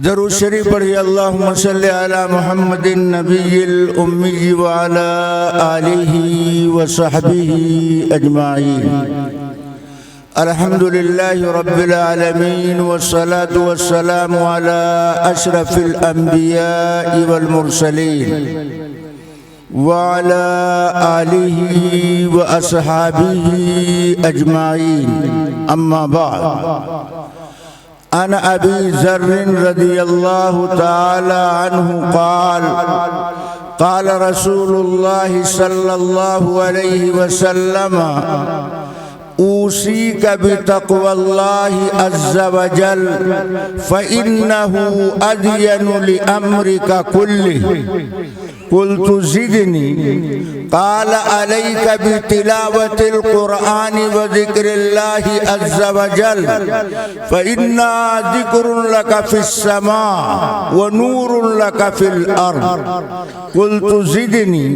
درود شریف پڑھی اللہم صلی علی محمد النبی الامی وعلی آلہ وصحبہ اجمعین۔ الحمدللہ رب العالمین والصلاة والسلام علی اشرف الانبیاء والمرسلین وعلی آلہ واصحابہ اجمعین، اما بعد۔ عن ابی ذر رضی اللہ تعالی عنہ قال قال رسول اللہ صلی اللہ علیہ وسلم اوصیک بتقوی اللہ عز وجل فإنه أدين لأمرك كله۔ قلت زدني قال عليك بتلاوة القرآن وذكر الله عز وجل فإنها ذكر لك في السماء ونور لك في الأرض۔ قلت زدني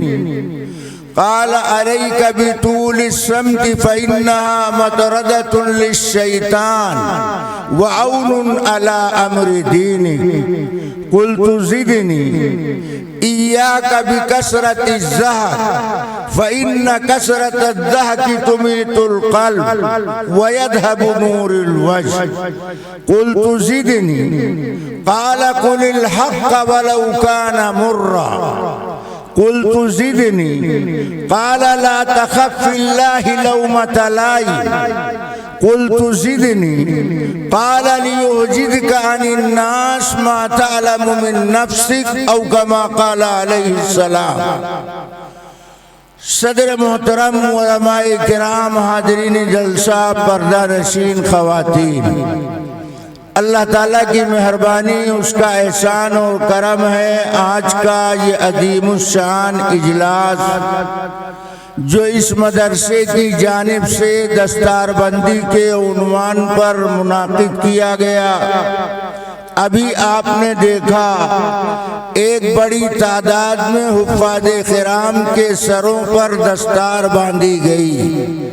قال عليك بطول الصمت فإنها مطردة للشيطان وعون على أمر دينك۔ قلت زدني إياك بكثرة الضحك فإن كثرة الضحك تميت القلب ويذهب نور الوجه۔ قلت زدني قال قل الحق ولو كان مرا۔ قلت زدني قال لا تخف في الله لومة لائم۔ قلت زدني قال ليعجزك عن الناس ما تعلم من نفسك أو كما قال عليه السلام۔ صدر محترم، علماء کرام، حاضرین جلسہ، پردہ نشین خواتین، اللہ تعالیٰ کی مہربانی، اس کا احسان اور کرم ہے آج کا یہ عظیم الشان اجلاس جو اس مدرسے کی جانب سے دستار بندی کے عنوان پر منعقد کیا گیا۔ ابھی آپ نے دیکھا ایک بڑی تعداد میں حفاظ کرام کے سروں پر دستار باندھی گئی۔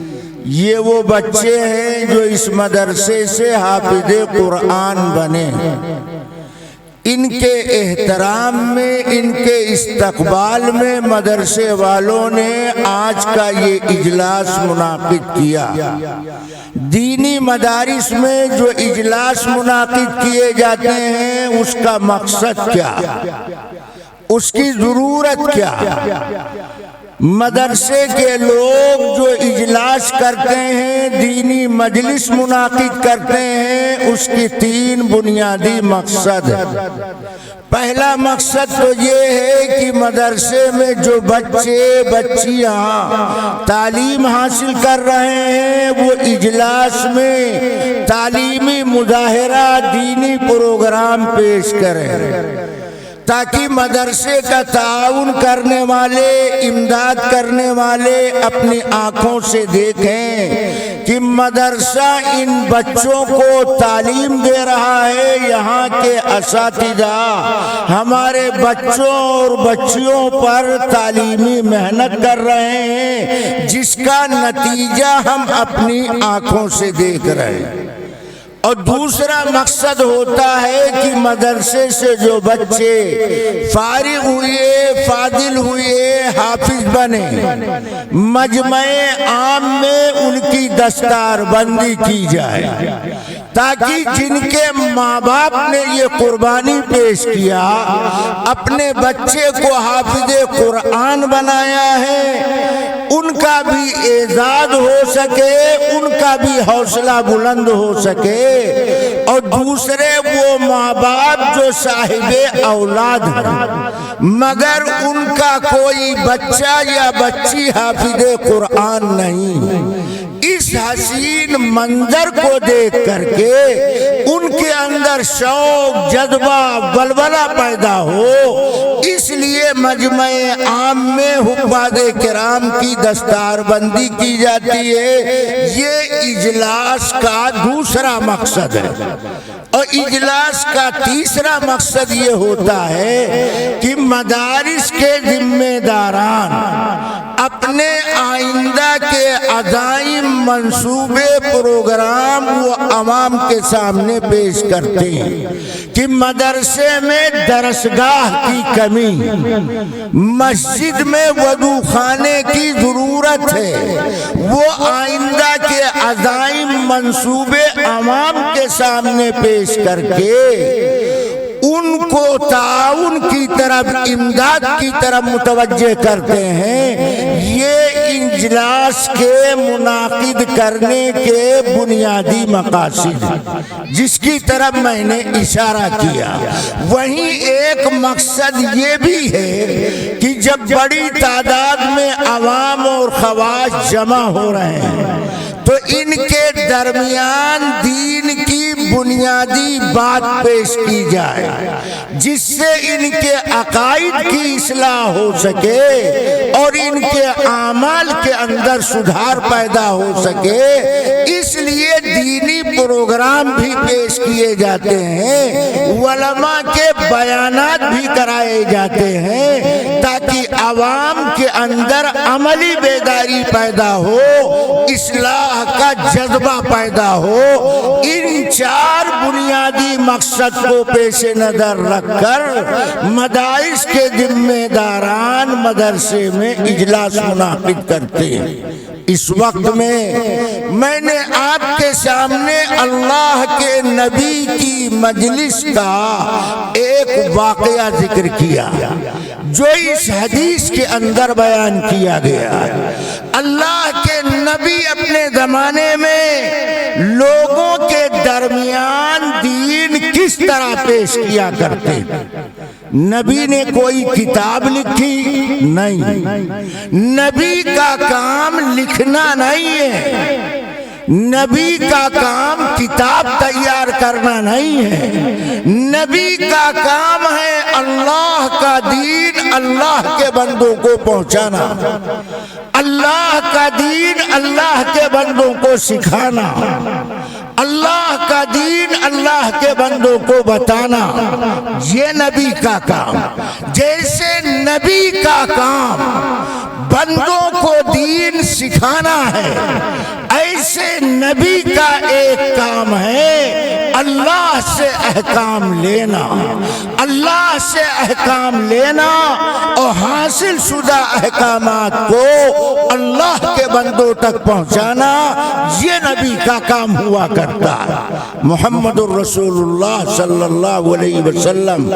یہ وہ بچے ہیں جو اس مدرسے سے حافظ قرآن بنے۔ ان کے احترام میں، ان کے استقبال میں مدرسے والوں نے آج کا یہ اجلاس منعقد کیا۔ دینی مدارس میں جو اجلاس منعقد کیے جاتے ہیں اس کا مقصد کیا، اس کی ضرورت کیا؟ مدرسے کے لوگ جو اجلاس کرتے ہیں، دینی مجلس منعقد کرتے ہیں، اس کی تین بنیادی مقصد ہے۔ پہلا مقصد تو یہ ہے کہ مدرسے میں جو بچے بچیاں تعلیم حاصل کر رہے ہیں وہ اجلاس میں تعلیمی مظاہرہ، دینی پروگرام پیش کریں تاکہ مدرسے کا تعاون کرنے والے، امداد کرنے والے اپنی آنکھوں سے دیکھیں کہ مدرسہ ان بچوں کو تعلیم دے رہا ہے، یہاں کے اساتذہ ہمارے بچوں اور بچیوں پر تعلیمی محنت کر رہے ہیں جس کا نتیجہ ہم اپنی آنکھوں سے دیکھ رہے ہیں۔ اور دوسرا مقصد ہوتا ہے کہ مدرسے سے جو بچے فارغ ہوئے، فاضل ہوئے، حافظ بنے، مجمع عام میں ان کی دستار بندی کی جائے تاکہ جن کے ماں باپ نے یہ قربانی پیش کیا، اپنے بچے کو حافظ قرآن بنایا ہے، ان کا بھی اعزاز ہو سکے، ان کا بھی حوصلہ بلند ہو سکے، اور دوسرے وہ ماں باپ جو صاحب اولاد ہیں مگر ان کا کوئی بچہ یا بچی حافظ قرآن نہیں، اس حسین منظر کو دیکھ کر کے ان کے اندر شوق، جذبہ، ولولہ پیدا ہو، اس لیے مجمع عام میں حفاظ کرام کی دستار بندی کی جاتی ہے۔ یہ اجلاس کا دوسرا مقصد ہے۔ اور اجلاس کا تیسرا مقصد یہ ہوتا ہے کہ مدارس کے ذمہ داران اپنے آئندہ کے عزائم، منصوبے، پروگرام وہ عوام کے سامنے پیش کرتے ہیں کہ مدرسے میں درسگاہ کی کمی، مسجد میں وضو خانے کی ضرورت ہے، وہ آئندہ کے عزائم، منصوبے عوام کے سامنے پیش کر کے ان کو تعاون کی طرف، امداد کی طرف متوجہ کرتے ہیں۔ یہ اجلاس کے منعقد کرنے کے بنیادی مقاصد جس کی طرف میں نے اشارہ کیا۔ وہیں ایک مقصد یہ بھی ہے کہ جب بڑی تعداد میں عوام اور خواص جمع ہو رہے ہیں تو ان کے درمیان دین کی بنیادی بات پیش کی جائے جس سے ان کے عقائد کی اصلاح ہو سکے اور ان کے اعمال کے اندر سدھار پیدا ہو سکے۔ اس لیے دینی پروگرام بھی پیش کیے جاتے ہیں، علماء کے بیانات بھی کرائے جاتے ہیں تاکہ عوام کے اندر عملی بیداری پیدا ہو، اصلاح کا جذبہ پیدا ہو۔ ان چار بنیادی مقصد کو پیش نظر رکھ کر مدارس کے ذمہ داران مدرسے میں اجلاس منعقد کرتے ہیں۔ اس وقت میں نے آپ کے سامنے اللہ کے نبی کی مجلس کا ایک واقعہ ذکر کیا جو اس حدیث کے اندر بیان کیا گیا۔ اللہ کے نبی اپنے زمانے میں لوگوں کے درمیان دین کس طرح پیش کیا کرتے تھے؟ نبی نے کوئی کتاب لکھی نہیں، نبی کا کام لکھنا نہیں ہے، نبی کا کام کتاب تیار کرنا نہیں ہے، نبی کا کام ہے اللہ کا دین اللہ کے بندوں کو پہنچانا، اللہ کا دین اللہ کے بندوں کو سکھانا، اللہ کا دین اللہ کے بندوں کو بتانا، یہ نبی کا کام۔ جیسے نبی کا کام بندوں کو دین سکھانا ہے، ایسے نبی کا ایک کام ہے اللہ سے احکام لینا، اللہ سے احکام لینا اور حاصل شدہ احکامات کو اللہ کے بندوں تک پہنچانا، یہ نبی کا کام ہوا کرتا ہے۔ محمد الرسول اللہ صلی اللہ علیہ وسلم۔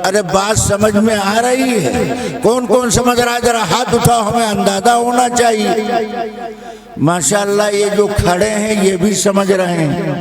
ارے بات سمجھ میں آ رہی ہے؟ کون کون سمجھ رہا ہے؟ ذرا ہاتھ اٹھاؤ، ہمیں اندازہ ہونا چاہیے۔ ماشاءاللہ یہ جو کھڑے ہیں یہ بھی سمجھ رہے ہیں،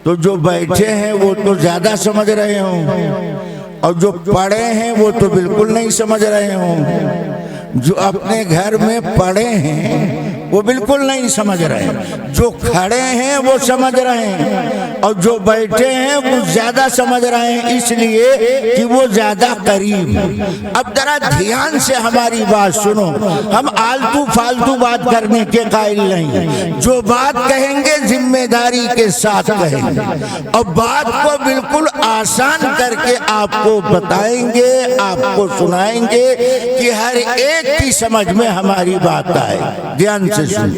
تو جو بیٹھے ہیں وہ تو زیادہ سمجھ رہے ہوں، اور جو پڑھے ہیں وہ تو بالکل نہیں سمجھ رہے ہوں۔ جو اپنے گھر میں پڑھے ہیں وہ بالکل نہیں سمجھ رہے ہیں، جو کھڑے ہیں وہ سمجھ رہے ہیں، اور جو بیٹھے ہیں وہ زیادہ سمجھ رہے ہیں، اس لیے کہ وہ زیادہ قریب ہیں۔ اب ذرا دھیان سے ہماری بات سنو، ہم آلتو فالتو بات کرنے کے قائل نہیں، جو بات کہیں گے ذمہ داری کے ساتھ کہیں گے، اور بات کو بالکل آسان کر کے آپ کو بتائیں گے، آپ کو سنائیں گے کہ ہر ایک کی سمجھ میں ہماری بات آئے۔ دھیان سے سن۔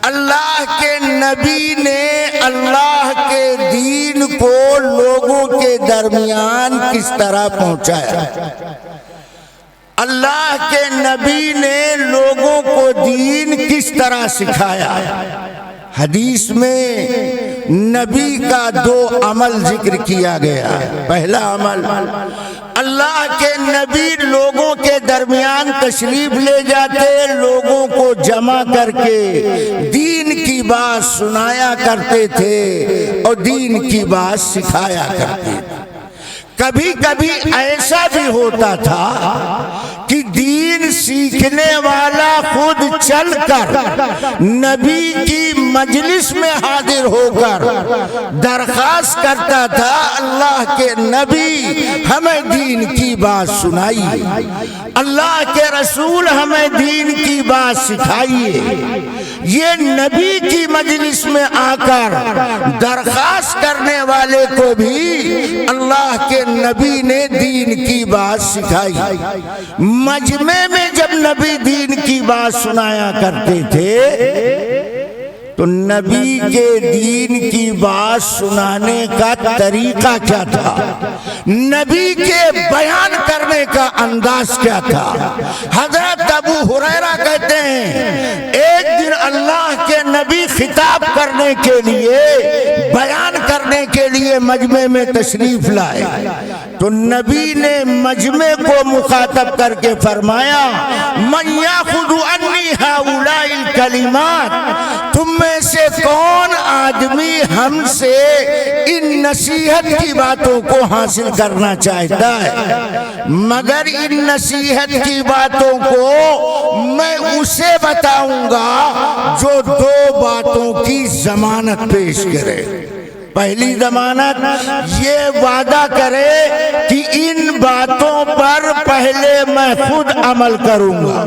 اللہ کے نبی نے اللہ کے دین کو لوگوں کے درمیان کس طرح پہنچایا؟ اللہ کے نبی نے لوگوں کو دین کس طرح سکھایا؟ حدیث میں نبی کا دو عمل ذکر کیا گیا ہے۔ پہلا عمل، اللہ کے نبی لوگوں کے درمیان تشریف لے جاتے، لوگوں کو جمع کر کے دین کی بات سنایا کرتے تھے اور دین کی بات سکھایا کرتے تھے۔ کبھی کبھی ایسا بھی ہوتا تھا کہ دین دین سیکھنے والا خود چل کر نبی کی مجلس میں حاضر ہو کر درخواست کرتا تھا اللہ کے نبی ہمیں دین کی بات سنائیے، اللہ کے رسول ہمیں دین کی بات سکھائیے۔ یہ نبی کی مجلس میں آ کر درخواست کرنے والے کو بھی اللہ کے نبی نے دین کی بات سکھائی۔ مجمع میں جب نبی دین کی بات سنایا کرتے تھے تو نبی کے دین کی بات سنانے کا طریقہ کیا تھا، نبی کے بیان کرنے کا انداز کیا تھا؟ حضرت ابو ہریرہ کہتے ہیں ایک دن اللہ کے نبی خطاب کرنے کے لیے، بیان کرنے کے لیے مجمع میں تشریف لائے تو نبی نے مجمع کو مخاطب کر کے فرمایا من یاخذ عنی ہؤلاء الکلمات، تم میں سے کون آدمی ہم سے ان نصیحت کی باتوں کو حاصل کرنا چاہتا ہے؟ مگر ان نصیحت کی باتوں کو میں اسے بتاؤں گا جو دو باتوں کی ضمانت پیش کرے۔ پہلی ضمانت یہ وعدہ کرے کہ ان باتوں پر پہلے میں خود عمل کروں گا،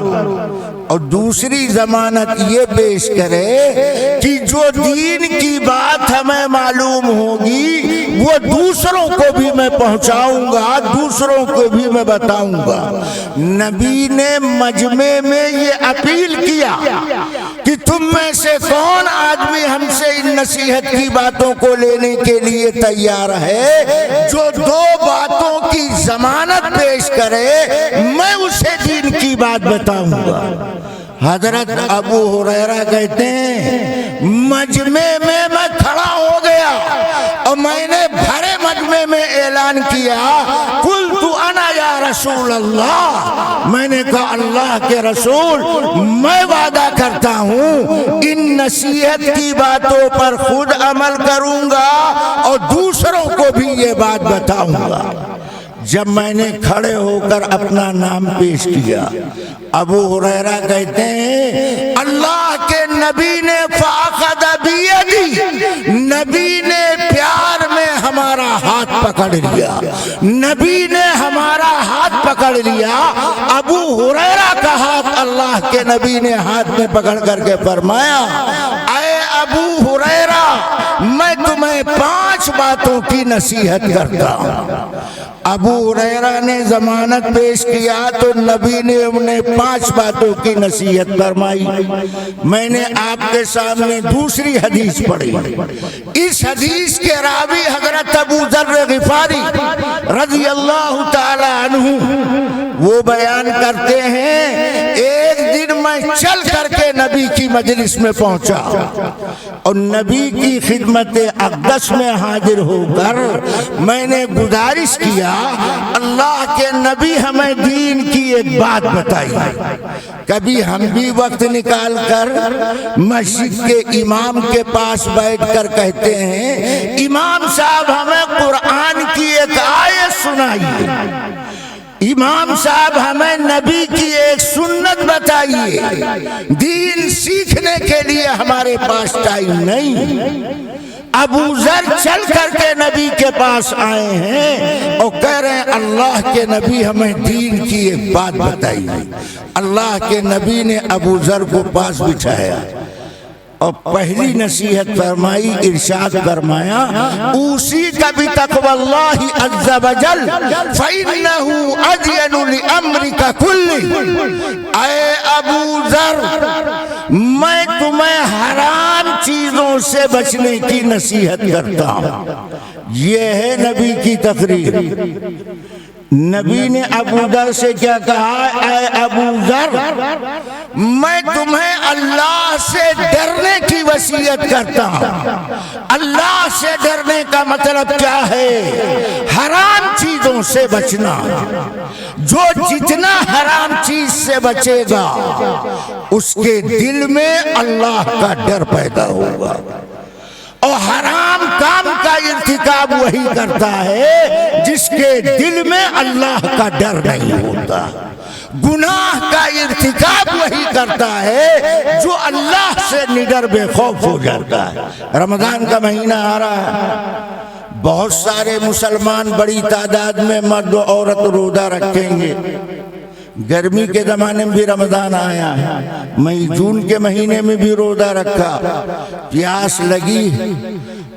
اور دوسری ضمانت یہ پیش کرے کہ جو دین کی بات ہمیں معلوم ہوگی وہ دوسروں کو بھی میں پہنچاؤں گا، دوسروں کو بھی میں بتاؤں گا۔ نبی نے مجمع میں یہ اپیل کیا کہ تم میں سے کون آدمی ہم سے ان نصیحت کی باتوں کو لینے کے لیے تیار ہے، جو دو باتوں کی ضمانت پیش کرے میں اسے دین کی بات بتاؤں گا۔ حضرت ابو ہریرہ کہتے ہیں مجمع میں میں کھڑا ہو گیا اور میں نے بھرے مجمع میں اعلان کیا قلت انا یا رسول اللہ، میں نے کہا اللہ کے رسول میں وعدہ کرتا ہوں ان نصیحت کی باتوں پر خود عمل کروں گا اور دوسروں کو بھی یہ بات بتاؤں گا۔ جب میں نے کھڑے ہو کر اپنا نام پیش کیا، ابو ہریرہ کہتے ہیں اللہ کے نبی نے فاخذ بیدی، نبی نے پیار میں ہمارا ہاتھ پکڑ لیا، نبی نے ہمارا ہاتھ پکڑ لیا۔ ابو ہریرہ کا ہاتھ اللہ کے نبی نے ہاتھ میں پکڑ کر کے فرمایا اے ابو ہریرہ میں تمہیں 5 باتوں کی نصیحت کرتا ہوں۔ ابو ہریرہ نے ضمانت پیش کیا تو نبی نے انہیں 5 باتوں کی نصیحت فرمائی۔ میں نے آپ کے سامنے دوسری حدیث پڑھی، اس حدیث کے راوی حضرت ابو ذر غفاری رضی اللہ تعالی عنہ وہ بیان کرتے ہیں ایک دن میں چل کر کے نبی کی مجلس میں پہنچا اور نبی کی خدمت اقدس میں حاضر ہو کر میں نے گزارش کیا اللہ کے نبی ہمیں دین کی ایک بات بتائی۔ کبھی ہم بھی وقت نکال کر مسجد کے امام کے پاس بیٹھ کر کہتے ہیں امام صاحب ہمیں قرآن کی ایک آیت سنائیے، امام صاحب ہمیں نبی کی ایک سنت بتائیے، دین سیکھنے کے لیے ہمارے پاس ٹائم نہیں۔ ابو ذر چل کر کے نبی کے پاس آئے ہیں اور کہہ رہے ہیں اللہ کے نبی ہمیں دین کی ایک بات بتائی۔ اللہ کے نبی نے ابو ذر کو پاس بٹھایا اور پہلی نصیحت فرمائی، ارشاد فرمایا اوصیک بتقوی اللہ عز وجل فإنہ اذین لامرک کلہ۔ اے ابو ذر میں تمہیں حرام چیزوں سے بچنے کی نصیحت کرتا ہوں۔ یہ ہے نبی کی تقریر۔ نبی نے ابو ذر سے کیا کہا؟ اے ابو ذر میں تمہیں اللہ سے ڈرنے کی وصیت کرتا ہوں۔ اللہ سے ڈرنے کا مطلب کیا ہے؟ حرام چیزوں سے بچنا۔ جو جتنا حرام چیز سے بچے گا اس کے دل میں اللہ کا ڈر پیدا ہوگا، اور حرام کام کا ارتکاب وہی کرتا ہے جس کے دل میں اللہ کا ڈر نہیں ہوتا۔ گناہ کا ارتکاب وہی کرتا ہے جو اللہ سے نڈر بے خوف ہو جاتا ہے۔ رمضان کا مہینہ آ رہا ہے، بہت سارے مسلمان بڑی تعداد میں مرد و عورت روزہ رکھیں گے۔ گرمی کے زمانے میں بھی رمضان آیا ہے، مئی جون کے مہینے میں بھی روزہ رکھا، پیاس لگی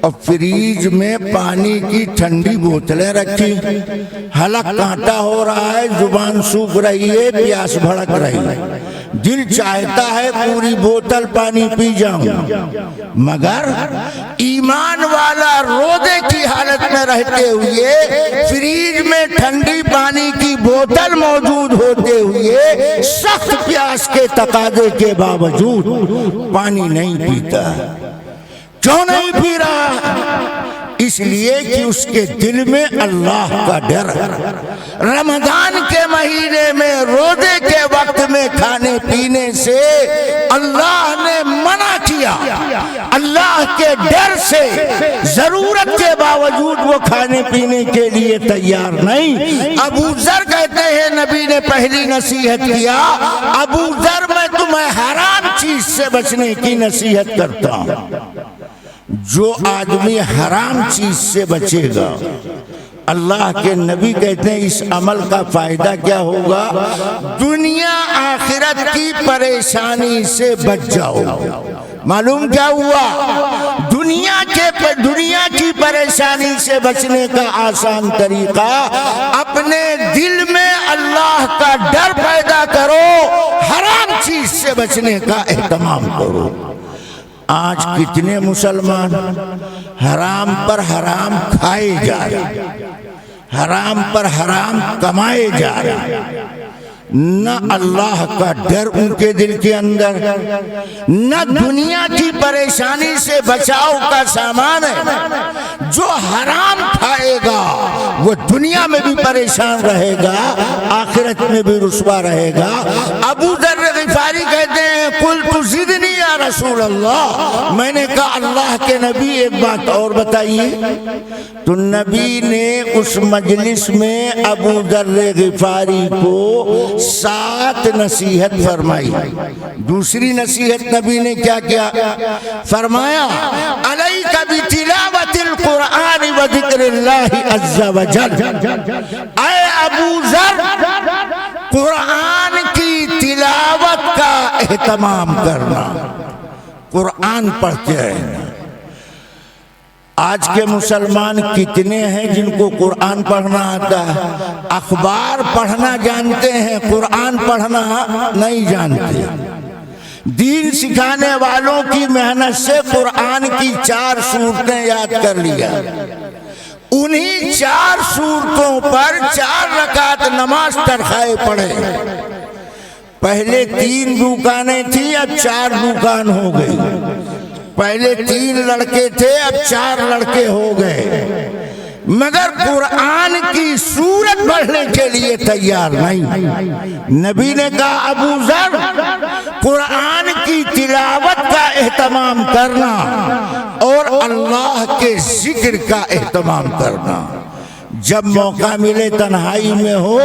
اور فریج میں پانی کی ٹھنڈی بوتلیں رکھی، حلق کانٹا ہو رہا ہے، زبان سوکھ رہی ہے، پیاس بھڑک رہی ہے، دل چاہتا ہے پوری بوتل پانی پی جاؤں، مگر ایمان والا روزے کی حالت میں رہتے ہوئے فریج میں ٹھنڈی پانی کی بوتل موجود ہوتے ہوئے سخت پیاس کے تقاضے کے باوجود پانی نہیں پیتا۔ کیوں نہیں پی رہا؟ اس لیے کہ اس کے دل میں اللہ کا ڈر ہے۔ رمضان کے مہینے میں روزے کے وقت میں کھانے پینے سے اللہ نے منع کیا، اللہ کے ڈر سے ضرورت کے باوجود وہ کھانے پینے کے لیے تیار نہیں۔ ابو ذر کہتے ہیں نبی نے پہلی نصیحت کیا، ابو ذر میں تمہیں حرام چیز سے بچنے کی نصیحت کرتا ہوں۔ جو آدمی حرام چیز سے بچے گا، اللہ کے نبی کہتے ہیں اس عمل کا فائدہ کیا ہوگا؟ دنیا آخرت کی پریشانی سے بچ جاؤ۔ معلوم کیا ہوا؟ دنیا کی پریشانی سے بچنے کا آسان طریقہ اپنے دل میں اللہ کا ڈر پیدا کرو، حرام چیز سے بچنے کا اہتمام کرو۔ آج کتنے مسلمان حرام پر حرام کھائے جا رہے، حرام پر حرام کمائے جا رہے، نہ اللہ کا ڈر ان کے دل کے اندر، نہ دنیا کی پریشانی سے بچاؤ کا سامان ہے۔ جو حرام کھائے گا وہ دنیا میں بھی پریشان رہے گا، آخرت میں بھی رسوا رہے گا۔ ابو ذر غفاری کہتے ہیں قلت زدنی یا رسول اللہ، میں نے کہا اللہ کے نبی ایک بات اور بتائیے۔ تو نبی نے اس مجلس میں ابو ذر غفاری کو 7 نصیحت فرمائی۔ دوسری نصیحت نبی نے کیا کیا فرمایا؟ علیک بتلاوت القرآن و ذکر اللہ عز و جل، اے ابو ذر قرآن کی تلاوت کا اہتمام کرنا، قرآن پڑھتے رہنا۔ آج کے مسلمان کتنے ہیں جن کو قرآن پڑھنا آتا ہے؟ اخبار پڑھنا جانتے ہیں، قرآن پڑھنا نہیں جانتے۔ دین سکھانے والوں کی محنت سے قرآن کی 4 سورتیں یاد کر لیا، انہی 4 سورتوں پر 4 رکعت نماز ترخائے پڑھے۔ پہلے 3 دکانیں تھیں، اب 4 دکان ہو گئی۔ پہلے 3 لڑکے تھے، اب 4 لڑکے ہو گئے، مگر قرآن کی سورت پڑھنے کے لیے تیار نہیں۔ نبی نے کہا ابو ذر قرآن کی تلاوت کا اہتمام کرنا اور اللہ کے ذکر کا اہتمام کرنا۔ جب موقع ملے تنہائی میں ہو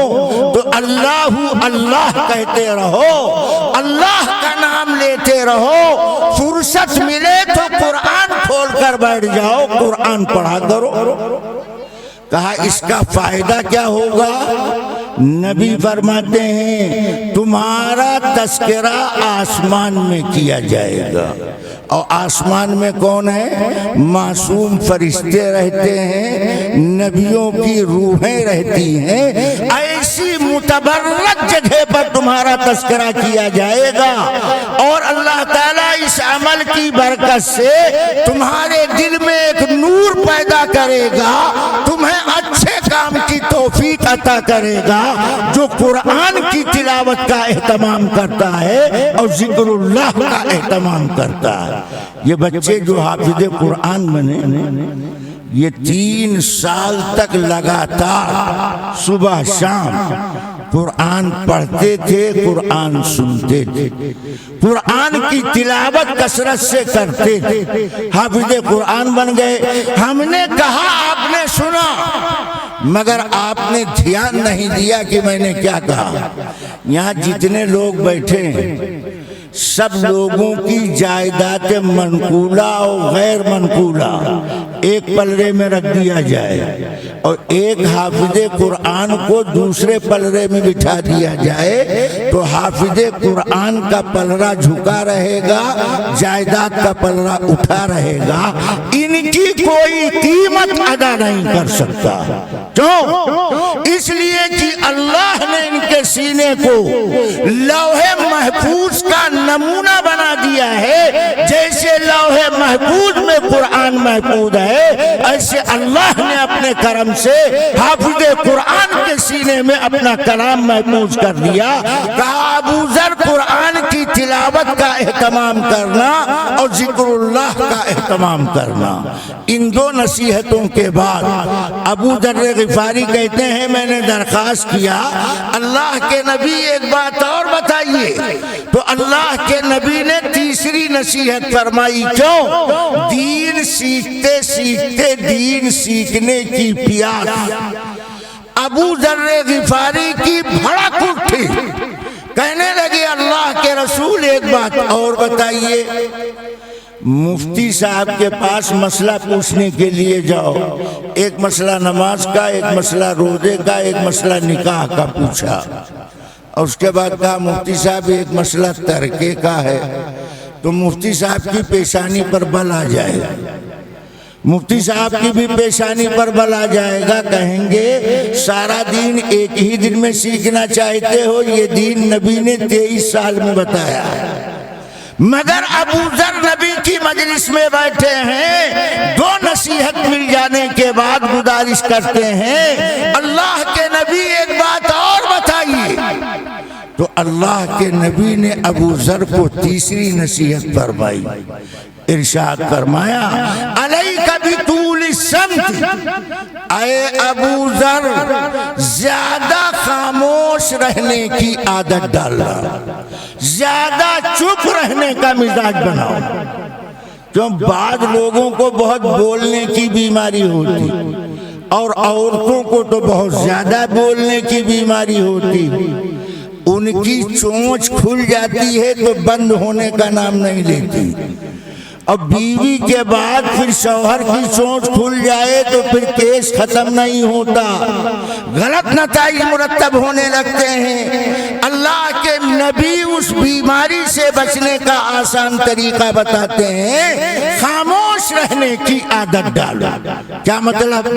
تو اللہ اللہ کہتے رہو، اللہ کا نام لیتے رہو، فرصت ملے تو قرآن کھول کر بیٹھ جاؤ، قرآن پڑھا کرو۔ کہا اس کا فائدہ کیا ہوگا؟ نبی فرماتے ہیں تمہارا تذکرہ آسمان میں کیا جائے گا، اور آسمان میں کون ہے؟ معصوم فرشتے رہتے ہیں، نبیوں کی روحیں رہتی ہیں۔ ایسی متبرک جگہ پر تمہارا تذکرہ کیا جائے گا، اور اللہ تعالیٰ اس عمل کی برکت سے تمہارے دل میں ایک نور پیدا کرے گا، تمہیں اچھے کام کی توفیق عطا کرے گا۔ جو قرآن کی تلاوت کا اہتمام کرتا ہے اور ذکر اللہ کا اہتمام کرتا ہے، یہ بچے جو حافظ قرآن بنے، یہ 3 سال تک لگاتار صبح شام قرآن پڑھتے تھے، قرآن سنتے تھے، قرآن کی تلاوت کثرت سے کرتے تھے، حافظ قرآن بن گئے۔ ہم نے کہا، آپ نے سنا، مگر آپ نے دھیان نہیں دیا کہ میں نے کیا کہا۔ یہاں جتنے لوگ بیٹھے ہیں سب لوگوں کی جائیداد منقولہ اور غیر منقولہ ایک پلڑے میں رکھ دیا جائے اور ایک حافظ قرآن کو دوسرے پلڑے میں بٹھا دیا جائے تو حافظ قرآن کا پلڑا جھکا رہے گا، جائیداد کا پلڑا اٹھا رہے گا۔ ان کی کوئی قیمت ادا نہیں کر سکتا۔ کیوں؟ اس لیے کہ اللہ نے ان کے سینے کو لوح محفوظ کا نمونہ بنا دیا ہے۔ جیسے لوح محفوظ میں قرآن محفوظ ہے، ایسے اللہ نے اپنے کرم سے حافظ قرآن کے سینے میں اپنا کلام محفوظ کر دیا۔ کہا ابو ذر قرآن کی تلاوت کا اہتمام کرنا اور ذکر اللہ کا اہتمام کرنا۔ ان دو نصیحتوں کے بعد ابو ذر غفاری کہتے ہیں میں نے درخواست کیا اللہ کے نبی ایک بات اور بتائیے، تو اللہ کے نبی نے تیسری نصیحت فرمائی۔ کیوں؟ دین سیکھتے سیکھتے دین سیکھنے کی پیاس ابو ذر غفاری کی بھڑک اٹھی، کہنے لگے اللہ کے رسول ایک بات اور بتائیے۔ مفتی صاحب کے پاس مسئلہ پوچھنے کے لیے جاؤ، ایک مسئلہ نماز کا، ایک مسئلہ روزے کا، ایک مسئلہ نکاح کا پوچھا، اور اس کے بعد کہا مفتی صاحب ایک مسئلہ ترکے کا ہے، تو مفتی صاحب کی پیشانی پر بل آ جائے گا، مفتی صاحب کی بھی پیشانی پر بل آ جائے گا، کہیں گے سارا دین ایک ہی دن میں سیکھنا چاہتے ہو، یہ دین نبی نے 23 سال میں بتایا ہے۔ مگر ابو ذر نبی کی مجلس میں بیٹھے ہیں، دو نصیحت مل جانے کے بعد گزارش کرتے ہیں اللہ کے نبی ایک بات اور بتائیے، تو اللہ کے نبی نے ابو ذر کو تیسری نصیحت فرمائی، ارشاد فرمایا علیک بطول الصمت، اے ابو ذر زیادہ خاموش رہنے کی عادت ڈالنا، زیادہ چپ رہنے کا مزاج بناؤ۔ کیوں؟ بعض لوگوں کو بہت بولنے کی بیماری ہوتی اور عورتوں کو تو بہت زیادہ بولنے کی بیماری ہوتی، ان کی چونچ کھل جاتی ہے تو بند ہونے کا نام نہیں لیتی، اور بیوی کے بعد پھر شوہر کی چونچ کھل جائے تو پھر کیس ختم نہیں ہوتا، غلط نتائج مرتب ہونے لگتے ہیں۔ اللہ کے نبی اس بیماری سے بچنے کا آسان طریقہ بتاتے ہیں، خاموش رہنے کی عادت ڈالو۔ کیا مطلب؟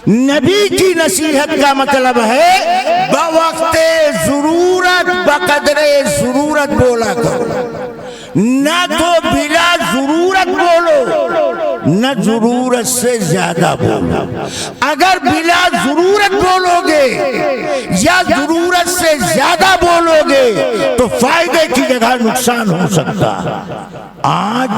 نبی کی نصیحت کا مطلب ہے بوقت ضرورت بقدر ضرورت بولا کرو، نہ تو بلا ضرورت بولو نہ ضرورت سے زیادہ بولو۔ اگر بلا ضرورت بولو گے یا ضرورت سے زیادہ بولو گے تو فائدے کی جگہ نقصان ہو سکتا۔ آج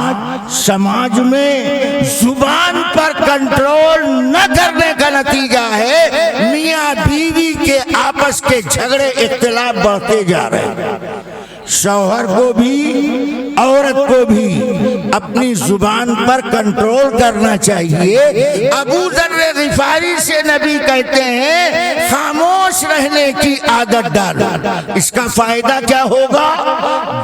سماج میں زبان پر کنٹرول نہ کرنے کا نتیجہ ہے میاں بیوی کے آپس کے جھگڑے اختلاف بڑھتے جا رہے ہیں۔ شوہر کو بھی عورت کو بھی اپنی زبان پر کنٹرول کرنا چاہیے۔ ابو ذر غفاری سے نبی کہتے ہیں خاموش رہنے کی عادت ڈالو۔ اس کا فائدہ کیا ہوگا؟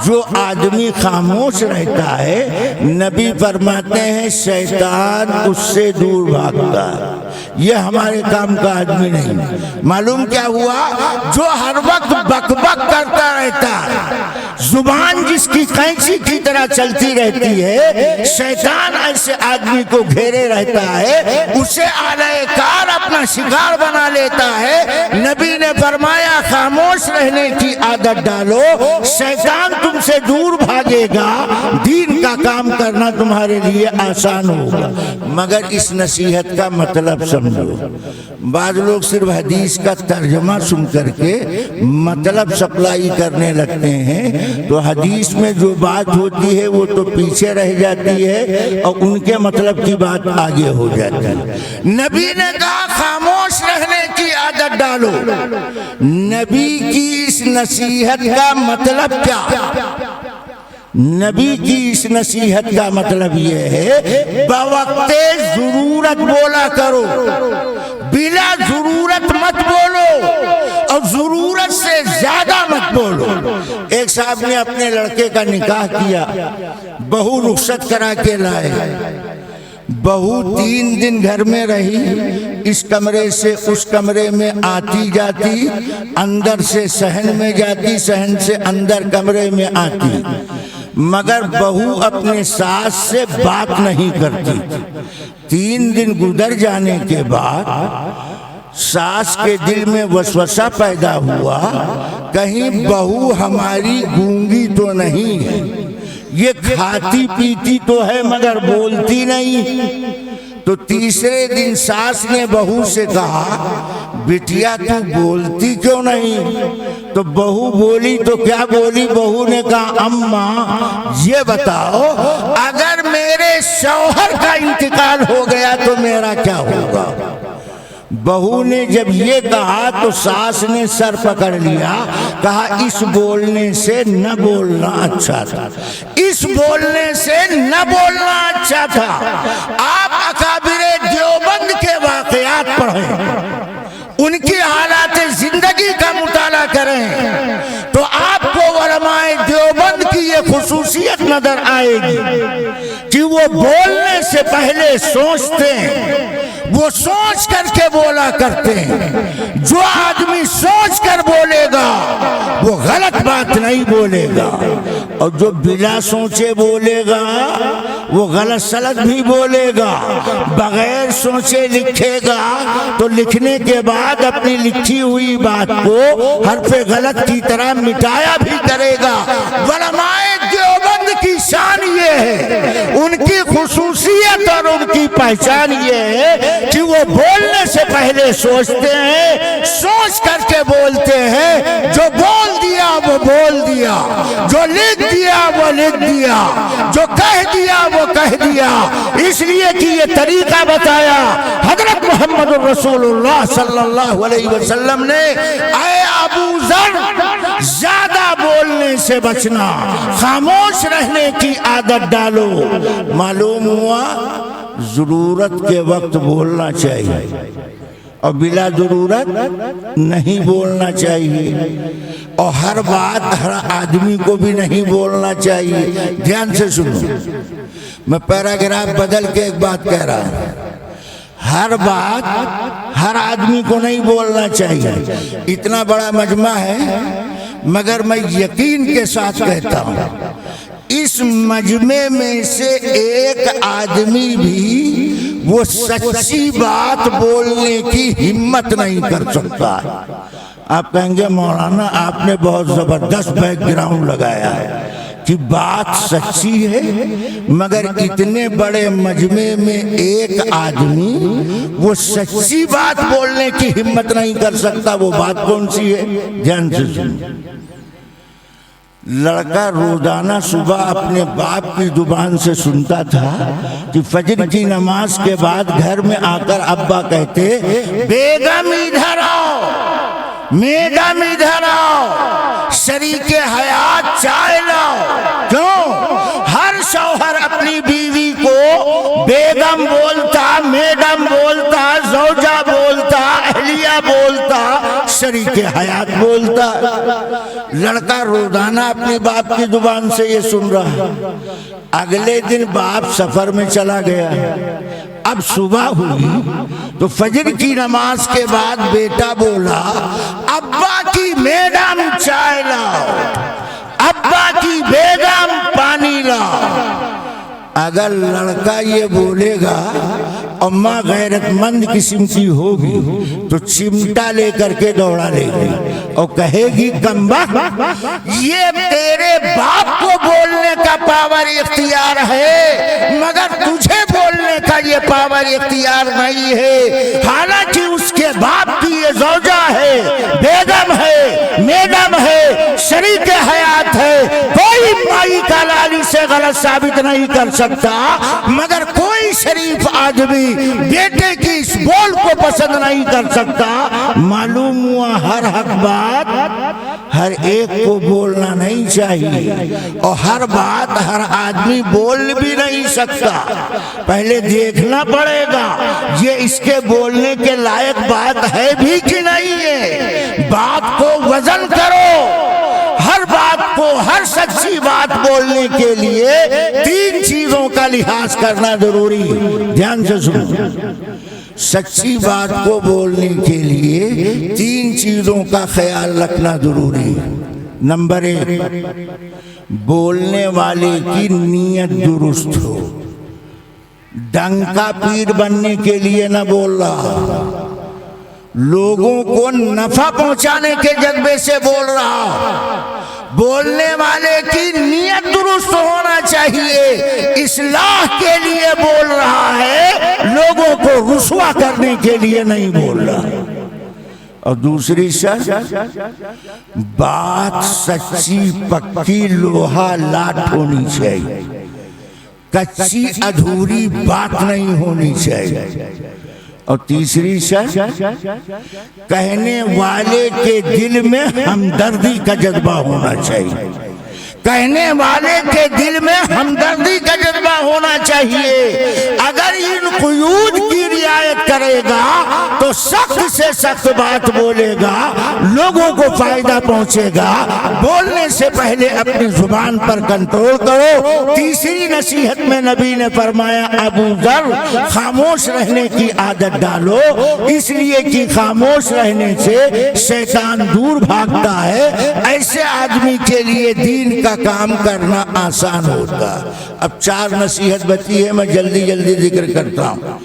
جو آدمی خاموش رہتا ہے نبی فرماتے ہیں شیطان اس سے دور بھاگتا ہے۔ یہ ہمارے کام کا آدمی نہیں۔ معلوم کیا ہوا؟ جو ہر وقت بک بک کرتا رہتا ہے، زبان جس کی قینچی کی طرح چلتی رہتی ہے، شیطان ایسے آدمی کو گھیرے رہتا ہے، اسے آلہ کار اپنا شکار بنا لیتا ہے۔ نبی نے فرمایا خاموش رہنے کی عادت ڈالو، شیطان تم سے دور بھاگے گا، دین کا کام کرنا تمہارے لیے آسان ہوگا۔ مگر اس نصیحت کا مطلب سمجھو۔ بعض لوگ صرف حدیث کا ترجمہ سن کر کے مطلب سپلائی کرنے لگتے ہیں تو حدیث میں جو بات ہوتی ہے وہ تو پیچھے رہ جاتی ہے اور ان کے مطلب کی بات آگے ہو جاتی ہے۔ نبی نے کہا خاموش رہنے کی عادت ڈالو۔ نبی کی اس نصیحت کا مطلب کیا؟ نبی کی اس نصیحت کا مطلب یہ ہے بوقت ضرورت بولا کرو، بلا ضرورت مت بولو اور ضرورت سے زیادہ مت بولو۔ ایک صاحب نے اپنے لڑکے کا نکاح کیا، بہو رخصت کرا کے لائے، بہو 3 دن گھر میں رہی، اس کمرے سے اس کمرے میں آتی جاتی، اندر سے صحن میں جاتی، صحن سے اندر کمرے میں آتی، مگر بہو اپنے ساس سے بات نہیں کرتی۔ 3 دن گزر جانے کے بعد ساس کے دل میں وسوسہ پیدا ہوا، کہیں بہو ہماری گونگی تو نہیں ہے، یہ کھاتی پیتی تو ہے مگر بولتی نہیں۔ تو تیسرے دن ساس نے بہو سے کہا بٹیا تو بولتی کیوں نہیں؟ تو بہو بولی تو کیا بولی؟ بہو نے کہا اماں یہ بتاؤ اگر میرے شوہر کا انتقال ہو گیا تو میرا کیا ہوگا؟ بہو نے جب یہ کہا تو ساس نے سر پکڑ لیا، کہا اس بولنے سے نہ بولنا اچھا تھا، اس بولنے سے نہ بولنا اچھا تھا۔ آپ اکابر دیوبند کے واقعات پڑھیں، ان کی حالات زندگی کا مطالعہ کریں تو آپ کو علماء دیوبند کی یہ خصوصیت نظر آئے گی کہ وہ بولنے سے پہلے سوچتے ہیں، وہ سوچ کر کے بولا کرتے ہیں۔ جو آدمی سوچ کر بولے گا وہ غلط بات نہیں بولے گا، اور جو بلا سوچے بولے گا وہ غلط سلط بھی بولے گا، بغیر سوچے لکھے گا تو لکھنے کے بعد اپنی لکھی ہوئی بات کو حرف غلط کی طرح مٹایا بھی کرے گا۔ علماء دیوبند کی شان یہ ہے، ان کی خصوصیت اور ان کی پہچان یہ ہے کہ وہ بولنے سے پہلے سوچتے ہیں، سوچ کر کے بولتے ہیں۔ جو بول دیا وہ بول دیا، جو لکھ دیا وہ لکھ دیا، جو کہہ دیا وہ کہہ دیا، اس لیے کہ یہ طریقہ بتایا حضرت محمد رسول اللہ صلی اللہ علیہ وسلم نے، اے ابو ذر زیادہ بولنے سے بچنا، خاموش رہنے کی عادت ڈالو۔ معلوم ہوا ضرورت کے وقت بولنا چاہیے اور بلا ضرورت نہیں بولنا چاہیے، اور ہر بات ہر آدمی کو بھی نہیں بولنا چاہیے۔ دھیان سے سنو، میں پیراگراف بدل کے ایک بات کہہ رہا ہوں۔ ہر بات ہر آدمی کو نہیں بولنا چاہیے۔ اتنا بڑا مجمع ہے مگر میں یقین کے ساتھ کہتا ہوں اس مجمع میں سے ایک آدمی بھی وہ سچی بات بولنے کی ہمت نہیں کر سکتا۔ آپ کہیں گے مولانا آپ نے بہت زبردست بیک گراؤنڈ لگایا ہے کہ بات سچی ہے، مگر اتنے بڑے مجمع میں ایک آدمی وہ سچی بات بولنے کی ہمت نہیں کر سکتا۔ وہ بات کون سی ہے؟ دھیان سے سنو۔ لڑکا روزانہ صبح اپنے باپ کی زبان سے سنتا تھا کہ فجر کی نماز کے بعد گھر میں آ کر ابا کہتے بیگم ادھر آؤ، میڈم ادھر آؤ، شریک حیات چائے لاؤ۔ کیوں؟ ہر شوہر اپنی بیوی کو بیگم بولتا، میڈم بولتا، زوجہ بولتا، اہلیہ بولتا، شریک حیات بولتا۔ لڑکا روزانہ اپنے باپ کی زبان سے یہ سن رہا۔ اگلے دن باپ سفر میں چلا گیا، اب صبح ہوئی تو فجر کی نماز کے بعد بیٹا بولا ابا کی میڈم چائے لاؤ، ابا کی بیگم پانی لاؤ۔ اگر لڑکا یہ بولے گا اور ماں غیرت مند قسم کی ہوگی تو چمٹا لے کر کے دوڑا لے گی اور کہے گی کمبخت، یہ تیرے باپ کو بولنے کا پاور اختیار ہے مگر تجھے بولنے کا یہ پاور اختیار نہیں ہے۔ حالانکہ اس کے باپ کی یہ زوجہ ہے، بیگم ہے، میڈم ہے، شریک حیات ہے، سے غلط ثابت نہیں کر سکتا، مگر کوئی شریف آدمی بیٹے کی اس بول کو پسند نہیں کر سکتا۔ معلوم ہوا ہر حق بات ہر ایک کو بولنا نہیں چاہیے، اور ہر بات ہر آدمی بول بھی نہیں سکتا۔ پہلے دیکھنا پڑے گا یہ اس کے بولنے کے لائق بات ہے بھی کہ نہیں ہے۔ بات کو وزن کرو، ہر بات کو، ہر سچی بات بولنے کے لیے 3 چیزوں کا لحاظ کرنا ضروری ہے۔ دھیان سے سنو، سچی بات کو بولنے کے لیے 3 چیزوں کا خیال رکھنا ضروری ہے۔ نمبر 1، بولنے والے کی نیت درست ہو، ڈنکا پیر بننے کے لیے نہ بول رہا، لوگوں کو نفع پہنچانے کے جذبے سے بول رہا۔ بولنے والے کی نیت درست ہونا چاہیے، اصلاح کے لیے بول رہا ہے، لوگوں کو رسوا کرنے کے لیے نہیں بول رہا۔ اور دوسری شرط، بات سچی پکی لوہا لاٹ ہونی چاہیے، کچی ادھوری بات نہیں ہونی چاہیے۔ اور تیسری شرط، کہنے والے کے دل میں ہمدردی کا جذبہ ہونا چاہیے، کہنے والے کے دل میں ہمدردی کا جذبہ ہونا چاہیے۔ اگر ان قیود کی رعایت کرے گا تو سخت سے سخت بات بولے گا، لوگوں کو فائدہ پہنچے گا۔ بولنے سے پہلے اپنی زبان پر کنٹرول کرو۔ تیسری نصیحت میں نبی نے فرمایا، ابو ذر خاموش رہنے کی عادت ڈالو، اس لیے کہ خاموش رہنے سے شیطان دور بھاگتا ہے۔ ایسے آدمی کے لیے دین کا کام کرنا آسان ہوتا۔ اب 4 نصیحت بچی ہے، میں جلدی جلدی ذکر کرتا ہوں۔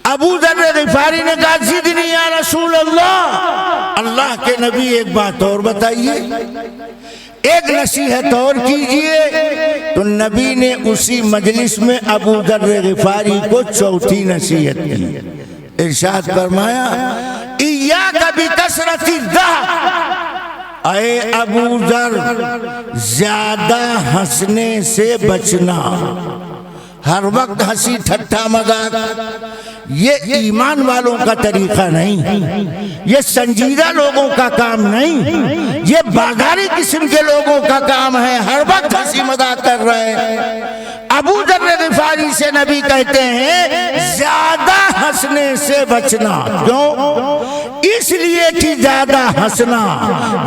ابو ذر غفاری نے کہا، زدنی یا رسول اللہ، اللہ کے نبی ایک بات اور بتائیے، ایک نصیحت اور کیجئے۔ تو نبی نے اسی مجلس میں ابو ذر غفاری کو 4تھی نصیحت کی۔ ارشاد فرمایا، ایاک بکثرۃ الضحک، اے ابو ذر زیادہ ہنسنے سے بچنا۔ ہر وقت ہنسی ٹھٹھا مذاق یہ ایمان والوں کا طریقہ نہیں، یہ سنجیدہ لوگوں کا کام نہیں، یہ بازاری قسم کے لوگوں کا کام ہے، ہر وقت ہنسی مذاق کر رہے ہیں۔ ابو ذر غفاری سے نبی کہتے ہیں زیادہ ہنسنے سے بچنا۔ کیوں؟ اس لیے کہ زیادہ ہنسنا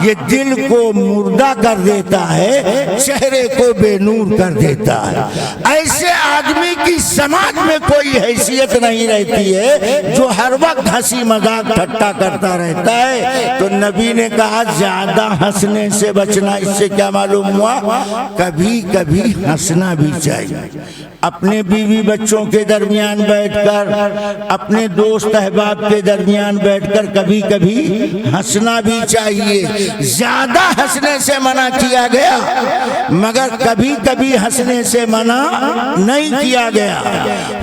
یہ دل کو مردہ کر دیتا ہے، چہرے کو بے نور کر دیتا ہے۔ ایسے آدمی کی سماج میں کوئی حیثیت نہیں رہتی ہے جو ہر وقت ہنسی مذاق ٹھٹا کرتا رہتا ہے۔ تو نبی نے کہا زیادہ ہنسنے سے بچنا۔ اس سے کیا معلوم ہوا؟ کبھی کبھی ہنسنا بھی چاہیے، اپنے بیوی بچوں کے درمیان بیٹھ کر، اپنے دوست احباب کے درمیان بیٹھ کر کبھی کبھی ہنسنا بھی چاہیے۔ زیادہ ہنسنے سے منع کیا گیا، مگر کبھی کبھی ہنسنے سے منع نہیں کیا گیا۔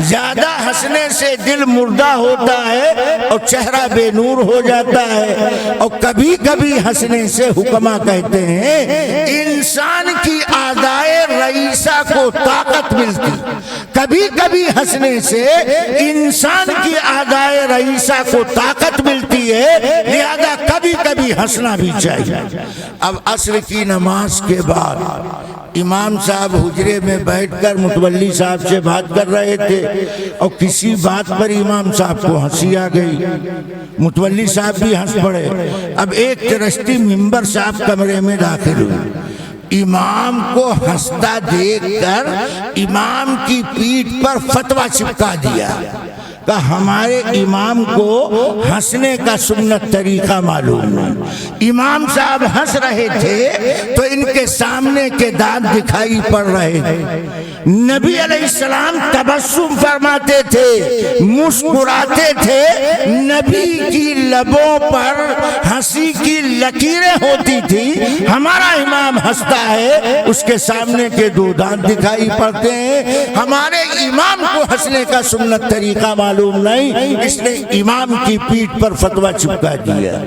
زیادہ ہنسنے سے دل مردہ ہوتا ہے اور چہرہ بے نور ہو جاتا ہے۔ اور کبھی کبھی ہنسنے سے حکما کہتے ہیں انسان کی اعضائے رئیسہ کو طاقت ملتی، کبھی کبھی ہنسنے سے انسان کی اعضائے رئیسہ کو طاقت ملتی ہے، لہذا کبھی کبھی ہنسنا بھی چاہیے۔ اب عصر کی نماز کے بعد امام صاحب حجرے میں بیٹھ کر متولی صاحب سے بات کر رہے تھے اور کسی بات پر امام صاحب کو ہنسی آ گئی، متولی صاحب بھی ہنس پڑے۔ اب ایک ترشتی ممبر صاحب کمرے میں داخل ہوئی، امام کو ہنستا دیکھ کر امام کی پیٹھ پر فتویٰ چپکا دیا کہ ہمارے امام کو ہنسنے کا سنت طریقہ معلوم ہے۔ امام صاحب ہنس رہے تھے تو ان کے سامنے کے دانت دکھائی پڑ رہے تھے۔ نبی علیہ السلام تبسم فرماتے تھے، مسکراتے تھے، نبی کی لبوں پر ہنسی کی لکیریں ہوتی تھی۔ ہمارا امام ہنستا ہے، اس کے سامنے کے 2 دانت دکھائی پڑتے ہیں۔ ہمارے امام کو ہنسنے کا سنت طریقہ معلوم نہیں، اس نے امام کی پیٹھ پر فتویٰ چپکا دیا۔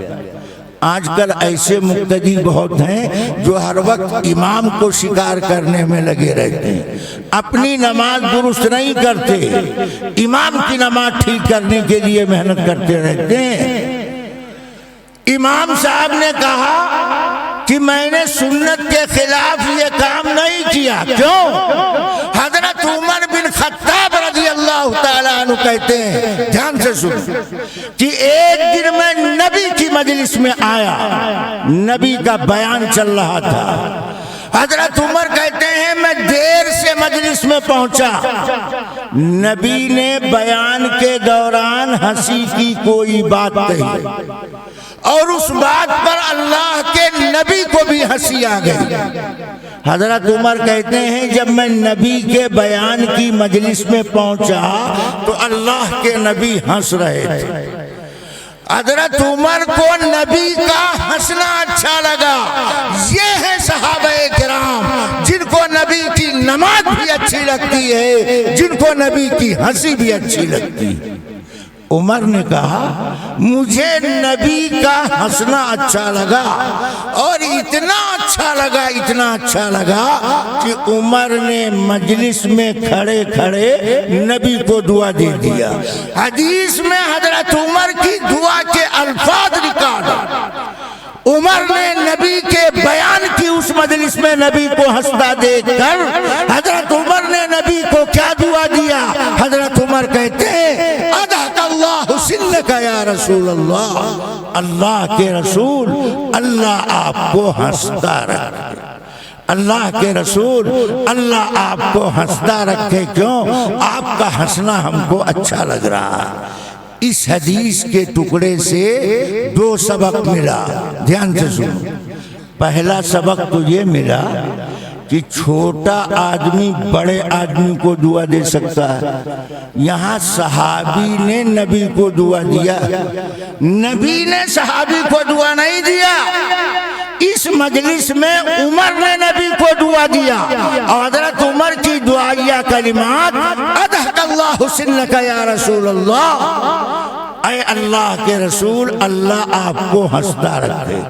آج کل ایسے مقتدی بہت ہیں جو ہر وقت امام کو شکار کرنے میں لگے رہتے ہیں، اپنی نماز درست نہیں کرتے، امام کی نماز ٹھیک کرنے کے لیے محنت کرتے رہتے ہیں۔ امام صاحب نے کہا کہ میں نے سنت کے خلاف یہ کام نہیں کیا۔ کیوں؟ حضرت عمر بن خطاب رضی اللہ تعالیٰ عنہ کہتے ہیں، دھیان سے سن، کہ ایک دن میں نبی کی مجلس میں آیا، نبی کا بیان چل رہا تھا۔ حضرت عمر کہتے ہیں میں دیر سے مجلس میں پہنچا، نبی نے بیان کے دوران ہنسی کی کوئی بات کہی اور اس بات پر اللہ کے نبی کو بھی ہنسی آ گئی۔ حضرت عمر کہتے ہیں جب میں نبی کے بیان کی مجلس میں پہنچا تو اللہ کے نبی ہنس رہے تھے۔ حضرت عمر کو نبی کا ہنسنا اچھا لگا۔ یہ ہے صحابہ کرام جن کو نبی کی نماز بھی اچھی لگتی ہے، جن کو نبی کی ہنسی بھی اچھی لگتی ہے۔ عمر نے کہا مجھے نبی کا ہنسنا اچھا لگا، اور اتنا اچھا لگا کہ عمر نے مجلس میں کھڑے کھڑے نبی کو دعا دے دیا۔ حدیث میں حضرت عمر کی دعا کے الفاظ ریکارڈ، عمر نے نبی کے بیان کی اس مجلس میں نبی کو ہنستا دیکھ کر حضرت عمر نے نبی کو کیا دعا دیا؟ حضرت عمر کہتے ہیں اضحک اللہ سنک یا رسول اللہ، اللہ کے رسول اللہ آپ کو ہنستا رکھے، اللہ کے رسول اللہ آپ کو ہنستا رکھے۔ کیوں؟ آپ کا ہنسنا ہم کو اچھا لگ رہا۔ اس حدیث کے ٹکڑے سے دو سبق ملا، دھیان سے سنو۔ پہلا سبق تو یہ ملا کہ چھوٹا آدمی بڑے آدمی کو دعا دے سکتا ہے۔ یہاں صحابی نے نبی کو دعا دیا، نبی نے صحابی کو دعا نہیں دیا۔ اس مجلس میں عمر نے نبی کو دعا دیا، اور حضرت عمر کی دعائیہ کلمات اضحک اللہ سنک یا رسول اللہ، اے اللہ کے رسول اللہ آپ کو ہنستا رکھے۔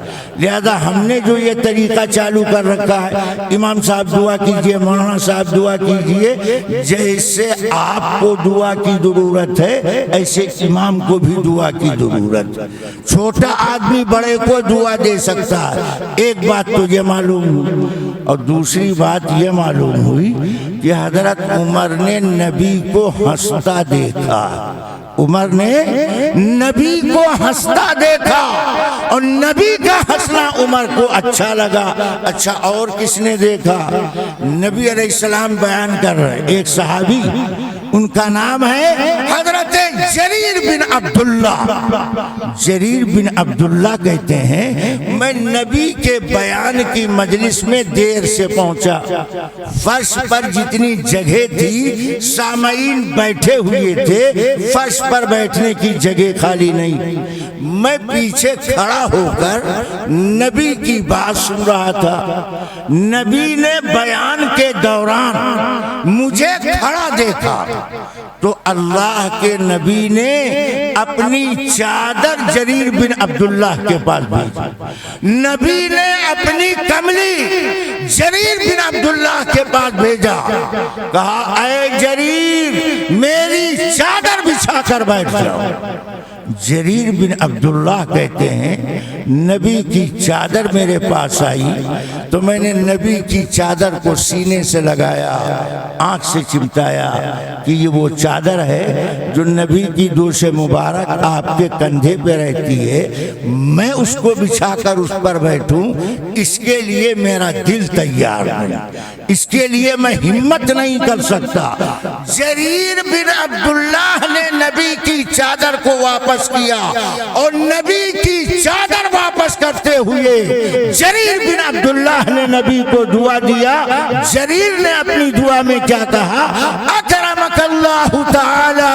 لہذا ہم نے جو یہ طریقہ چالو کر رکھا ہے، امام صاحب دعا کیجئے، مولانا صاحب دعا کیجئے، جیسے آپ کو دعا کی ضرورت ہے ایسے امام کو بھی دعا کی ضرورت ہے۔ چھوٹا آدمی بڑے کو دعا دے سکتا ہے، ایک بات تو یہ معلوم ہوئی، اور دوسری بات یہ معلوم ہوئی کہ حضرت عمر نے نبی کو ہنستا دیکھا، عمر نے نبی کو ہنستا دیکھا، اور نبی کا ہنسنا عمر کو اچھا لگا۔ اچھا اور کس نے دیکھا؟ نبی علیہ السلام بیان کر رہے، ایک صحابی ان کا نام ہے حضرت جریر بن عبداللہ۔ جریر بن عبداللہ کہتے ہیں میں نبی کے بیان کی مجلس میں دیر سے پہنچا، فرش پر جتنی جگہ تھی سامعین بیٹھے ہوئے تھے، فرش پر بیٹھنے کی جگہ خالی نہیں، میں پیچھے کھڑا ہو کر نبی کی بات سن رہا تھا۔ نبی نے بیان کے دوران مجھے کھڑا دیکھا تو اللہ کے نبی نے اپنی چادر جریر بن عبداللہ کے پاس بھیجی، نبی نے اپنی کملی جریر بن عبداللہ کے پاس بھیجا، کہا اے جریر میری چادر بچھا کر بیٹھ جاؤ۔ جریر بن عبداللہ کہتے ہیں نبی کی چادر میرے پاس آئی تو میں نے نبی کی چادر کو سینے سے لگایا، آنکھ سے چمٹایا کہ یہ وہ چادر ہے جو نبی کی دوش مبارک آپ کے کندھے پہ رہتی ہے، میں اس کو بچھا کر اس پر بیٹھوں، اس کے لیے میرا دل تیار نہیں، اس کے لیے میں ہمت نہیں کر سکتا۔ جریر بن عبداللہ نے نبی کی چادر کو واپس کیا، اور نبی کی چادر واپس کرتے ہوئے جریر بن عبداللہ نے نبی کو دعا دیا۔ جریر نے اپنی دعا میں کیا کہا؟ اکرمک اللہ تعالی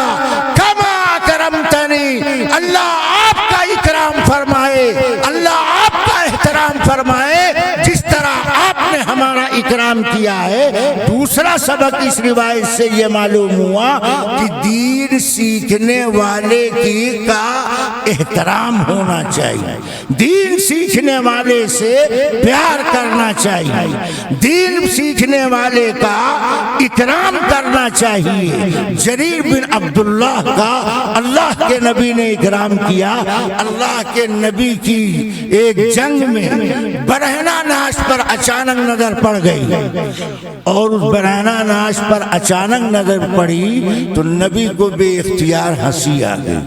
کما اکرمتنی، اللہ آپ کا اکرام فرمائے، اللہ آپ کا احترام فرمائے جس طرح آپ نے ہمارا اکرام کیا ہے۔ دوسرا سبق اس روایت سے یہ معلوم ہوا کہ دین سیکھنے والے کا احترام ہونا چاہیے، دین سیکھنے والے سے پیار کرنا چاہیے، دین سیکھنے والے کا اکرام کرنا چاہیے۔ جریر بن عبداللہ کا اللہ کے نبی نے اکرام کیا۔ اللہ کے نبی کی ایک جنگ میں برہنہ ناش پر اچانک نظر پڑ گئی، اور اس برہنہ ناش پر اچانک نظر پڑی تو نبی کو بے اختیار ہنسی آ گئی۔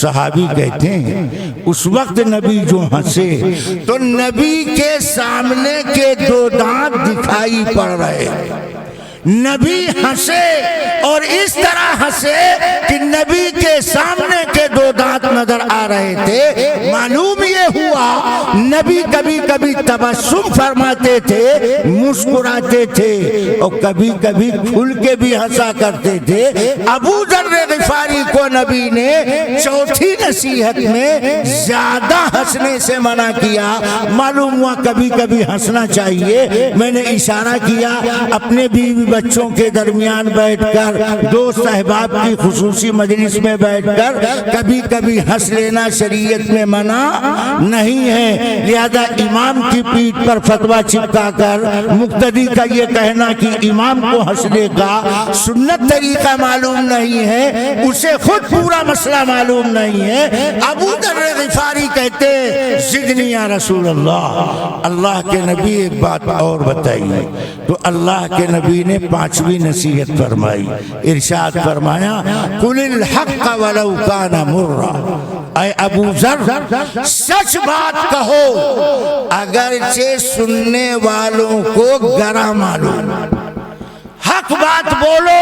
صحابی کہتے ہیں اس وقت نبی جو ہنسے تو نبی کے سامنے کے 2 دانت دکھائی پڑ رہے۔ نبی ہنسے اور اس طرح ہنسے کہ نبی کے سامنے کے 2 دانت نظر آ رہے تھے۔ معلوم یہ ہوا نبی کبھی کبھی تبسم فرماتے تھے، مسکراتے تھے، اور کبھی کبھی کھل کے بھی ہنسا کرتے تھے۔ ابو ذر غفاری کو نبی نے چوتھی نصیحت میں زیادہ ہنسنے سے منع کیا۔ معلوم ہوا کبھی کبھی ہنسنا چاہیے۔ میں نے اشارہ کیا اپنے بیوی بچوں کے درمیان بیٹھ کر، دوست احباب کی خصوصی مجلس میں بیٹھ کر کبھی کبھی ہنس لینا شریعت میں منع نہیں ہے۔ لہذا امام کی پیٹھ پر فتویٰ چپکا کر مقتدی کا یہ کہنا کہ امام کو ہنسنے کا سنت طریقہ معلوم نہیں ہے، اسے خود پورا مسئلہ معلوم نہیں ہے۔ ابو ذر غفاری کہتے زدنی یا رسول اللہ، اللہ کے نبی ایک بات اور بتائیے۔ تو اللہ کے نبی نے 5ویں نصیحت فرمائی، ارشاد فرمایا قل الحق ولو کان مرا، اے ابو ذر سچ بات کہو اگرچہ سننے والوں کو گرا معلوم، حق بات بولو